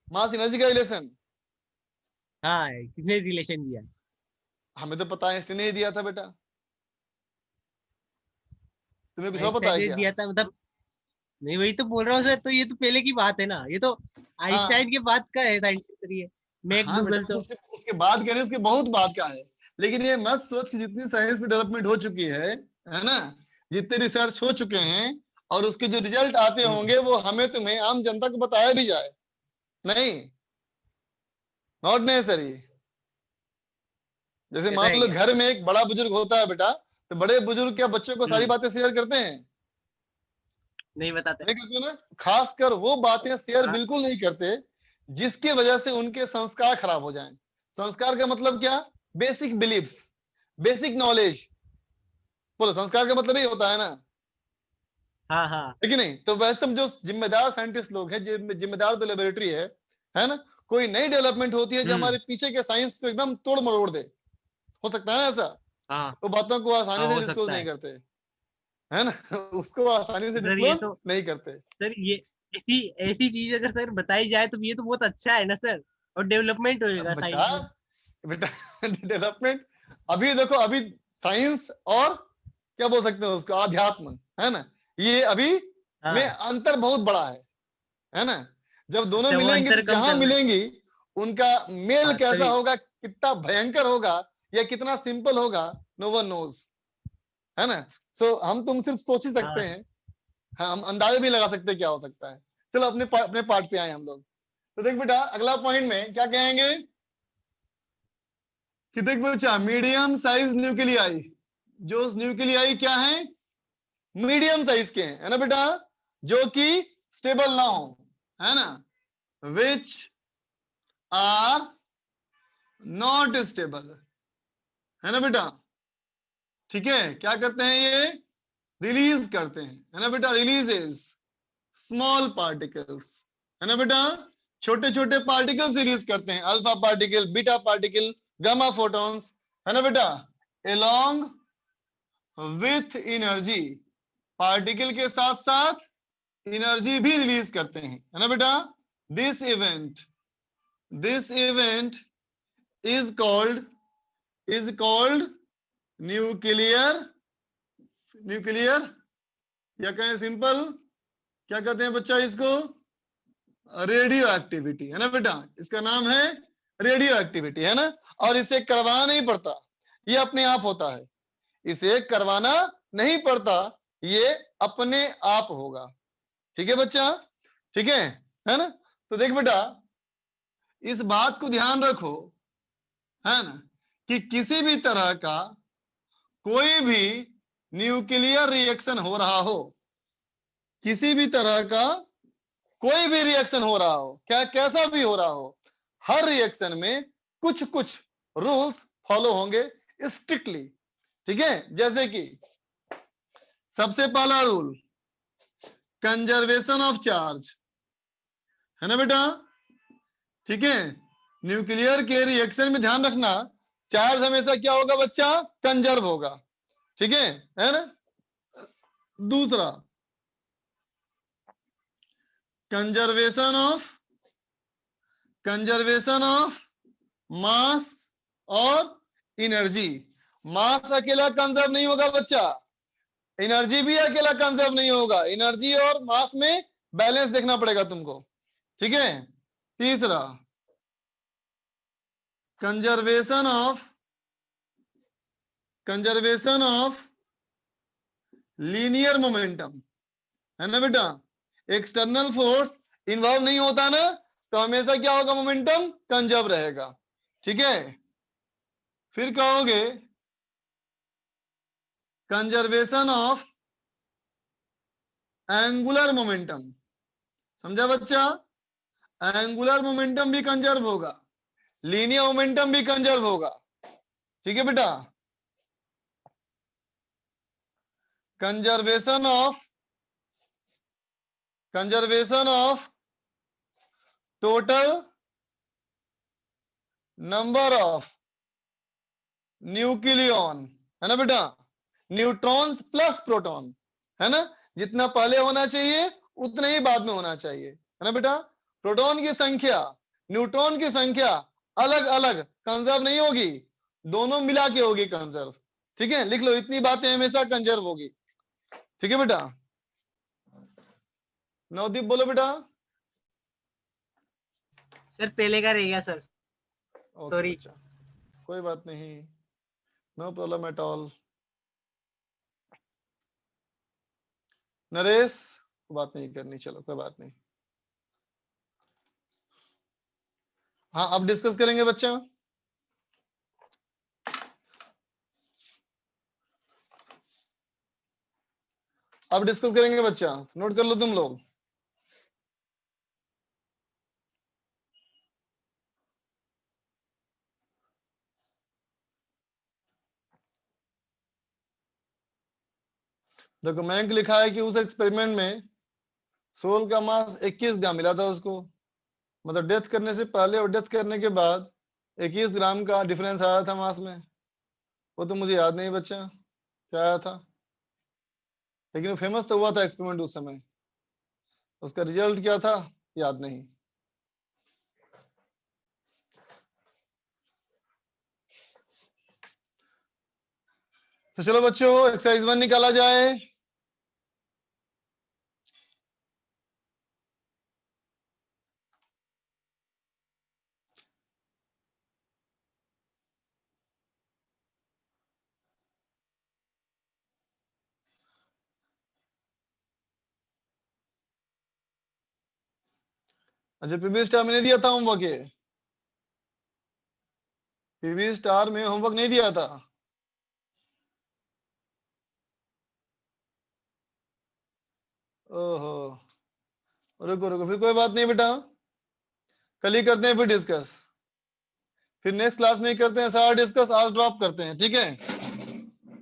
S1: मास एनर्जी का रिलेशन,
S8: हाँ किसने रिलेशन दिया?
S1: हमें तो पता है, इसने नहीं दिया था बेटा, तुम्हें कुछ और पता है क्या?
S8: दिया था मतलब, नहीं वही तो बोल रहा हूँ सर। तो ये तो पहले की बात है ना, ये तो आइंस्टाइन के बाद का है साइंटिस्ट। ये मैकडूगल तो
S1: उसके बाद क्या है, उसके बहुत बाद का है। लेकिन ये मत सोच कि जितनी साइंस में डेवलपमेंट हो चुकी है ना, जितने रिसर्च हो चुके हैं और उसके जो रिजल्ट आते होंगे वो हमें तुम्हें आम जनता को बताया भी जाए, नहीं, नॉट नेसेसरी। जैसे मान लो घर में एक बड़ा बुजुर्ग होता है बेटा, तो बड़े बुजुर्ग क्या बच्चों को सारी बातें शेयर करते हैं?
S8: नहीं बताते,
S1: नहीं करते ना। खासकर वो बातें शेयर बिल्कुल नहीं करते जिसकी वजह से उनके संस्कार खराब हो जाएं। संस्कार का मतलब क्या? Basic believes, basic knowledge. बोलो, संस्कार का मतलब ही होता है ना।
S8: हाँ
S1: लेकिन नहीं तो वैसे जो जिम्मेदार साइंटिस्ट लोग हैं, जिम्मेदार तो लेबोरेटरी है ना, कोई नई डेवलपमेंट होती है जो हमारे पीछे के साइंस को एकदम तोड़ मरोड़ दे, हो सकता है ऐसा, तो बातों को आसानी से डिस्क्लोज नहीं करते, है ना, उसको आसानी से डिस्क्लोज नहीं करते।
S8: सर ये ऐसी चीज अगर सर बताई जाए तो ये तो बहुत अच्छा है ना सर, और डेवलपमेंट होएगा साइंस में।
S1: बेटा डेवलपमेंट अभी देखो, अभी साइंस और क्या बोल सकते हैं उसको, अध्यात्म, है ना, ये अभी में अंतर बहुत बड़ा है ना। जब दोनों मिलेंगे तो जहां मिलेंगी उनका मेल कैसा होगा, कितना भयंकर होगा या कितना सिंपल होगा, नो वन नोज, है ना। सो हम तुम सिर्फ सोच ही सकते हैं, हाँ, हम अंदाजा भी लगा सकते हैं क्या हो सकता है। चलो अपने पार्ट पे आए हम लोग। तो देख बेटा अगला पॉइंट में क्या कहेंगे कि देख बच्चा मीडियम साइज न्यूक्लियाई, जो न्यूक्लियाई क्या है, मीडियम साइज के हैं, है ना बेटा, जो कि स्टेबल ना हो, है ना, विच आर नॉट स्टेबल, है ना बेटा। ठीक है, क्या करते हैं ये, रिलीज करते हैं, है ना बेटा, रिलीजेस स्मॉल पार्टिकल्स, है ना बेटा, छोटे छोटे पार्टिकल्स रिलीज करते हैं, alpha particle, beta particle, gamma photons, है ना बेटा, एलोंग विथ एनर्जी, पार्टिकल के साथ साथ एनर्जी भी रिलीज करते हैं, है ना बेटा। This event is called nuclear या कहें सिंपल, क्या कहते हैं बच्चा इसको, रेडियो एक्टिविटी, है ना बेटा, इसका नाम है रेडियो एक्टिविटी, है ना। और इसे करवाना नहीं पड़ता, ये अपने आप होता है, इसे करवाना नहीं पड़ता, ये अपने आप होगा। ठीक है बच्चा, ठीक है ना। तो देख बेटा इस बात को ध्यान रखो, है ना, कि किसी भी तरह का कोई भी न्यूक्लियर रिएक्शन हो रहा हो, किसी भी तरह का कोई भी रिएक्शन हो रहा हो, क्या कैसा भी हो रहा हो, हर रिएक्शन में कुछ कुछ रूल्स फॉलो होंगे स्ट्रिक्टली। ठीक है, जैसे कि सबसे पहला रूल कंजर्वेशन ऑफ चार्ज, है ना बेटा। ठीक है, न्यूक्लियर के रिएक्शन में ध्यान रखना, चार्ज हमेशा क्या होगा बच्चा, कंजर्व होगा। ठीक है ना। दूसरा कंजर्वेशन ऑफ मास और एनर्जी। मास अकेला कंजर्व नहीं होगा बच्चा, एनर्जी भी अकेला कंजर्व नहीं होगा, एनर्जी और मास में बैलेंस देखना पड़ेगा तुमको। ठीक है। तीसरा कंजर्वेशन ऑफ लीनियर मोमेंटम, है ना बेटा। एक्सटर्नल फोर्स इन्वॉल्व नहीं होता ना, तो हमेशा क्या होगा, मोमेंटम कंजर्व रहेगा। ठीक है। फिर कहोगे कंजर्वेशन ऑफ एंगुलर मोमेंटम, समझा बच्चा, एंगुलर मोमेंटम भी कंजर्व होगा, लीनियर मोमेंटम भी कंजर्व होगा। ठीक है बेटा। Conservation of total number of nucleon, है ना बेटा, न्यूट्रॉन्स प्लस प्रोटॉन, है ना, जितना पहले होना चाहिए उतना ही बाद में होना चाहिए, है ना बेटा। प्रोटॉन की संख्या न्यूट्रॉन की संख्या अलग अलग कंजर्व नहीं होगी, दोनों मिला के होगी कंजर्व। ठीक है, लिख लो, इतनी बातें हमेशा कंजर्व होगी। ठीक है बेटा। नवदीप बोलो बेटा।
S8: सर पहले का रहेगा सर, सॉरी।
S1: कोई बात नहीं, no problem at all. Naresh बात नहीं करनी, चलो कोई बात नहीं। हाँ अब डिस्कस करेंगे बच्चा। अब डिस्कस करेंगे बच्चा, नोट कर लो तुम लोग। देखो मैंक लिखा है कि उस एक्सपेरिमेंट में सोल का मास 21 ग्राम मिला था उसको, मतलब डेथ करने से पहले और डेथ करने के बाद 21 ग्राम का डिफरेंस आया था मास में। वो तो मुझे याद नहीं बच्चा क्या आया था, लेकिन वो फेमस तो हुआ था एक्सपेरिमेंट उस समय, उसका रिजल्ट क्या था याद नहीं। तो चलो बच्चों एक्सरसाइज 1 निकाला जाए। अच्छा पीवी स्टार में नहीं दिया था होमवर्क, ये पीवी स्टार में होमवर्क नहीं दिया था। ओहो, रुको रुको, फिर कोई बात नहीं बेटा, कल ही करते हैं फिर डिस्कस, फिर नेक्स्ट क्लास में ही करते हैं सारा डिस्कस, आज ड्रॉप करते हैं, ठीक है।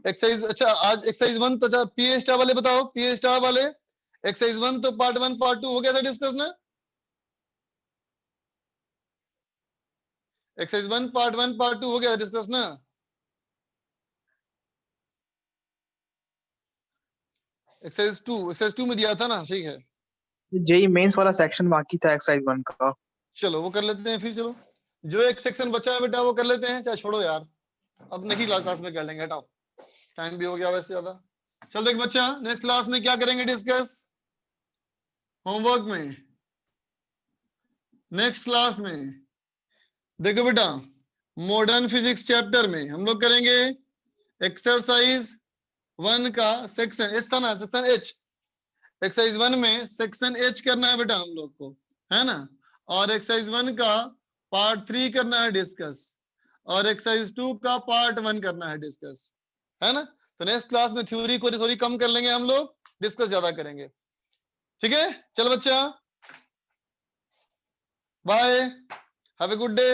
S1: एक्सरसाइज, अच्छा आज एक्सरसाइज 1 तो, अच्छा पी स्टार वाले बताओ, पी स्टार वाले एक्सरसाइज 1 तो पार्ट 1 पार्ट 2 हो गया था डिस्कस ना। एक्सरसाइज 1 पार्ट 1 पार्ट 2 हो गया डिस्कस ना। एक्सरसाइज 2 में दिया था ना, ठीक है।
S12: जेई मेंस वाला सेक्शन बाकी था एक्सरसाइज 1 का।
S1: चलो वो कर लेते हैं फिर, चलो जो एक सेक्शन बचा है बेटा वो कर लेते हैं, चाहे छोड़ो यार, अब नहीं क्लास में कर लेंगे, हटाओ, टाइम भी हो गया वैसे ज्यादा। चल देख बच्चा, नेक्स्ट क्लास में क्या करेंगे डिस्कस, होमवर्क में, नेक्स्ट क्लास में देखो बेटा, मॉडर्न फिजिक्स चैप्टर में हम लोग करेंगे एक्सरसाइज 1 का सेक्शन एच था ना, सेक्शन एच, एक्सरसाइज 1 में सेक्शन एच करना है बेटा हम लोग को, है ना, और एक्सरसाइज 1 का पार्ट 3 करना है डिस्कस, और एक्सरसाइज 2 का पार्ट 1 करना है डिस्कस, है ना। तो नेक्स्ट क्लास में थ्योरी को थोड़ी कम कर लेंगे हम लोग, डिस्कस ज्यादा करेंगे, ठीक है। चल बच्चा, bye, have a good day.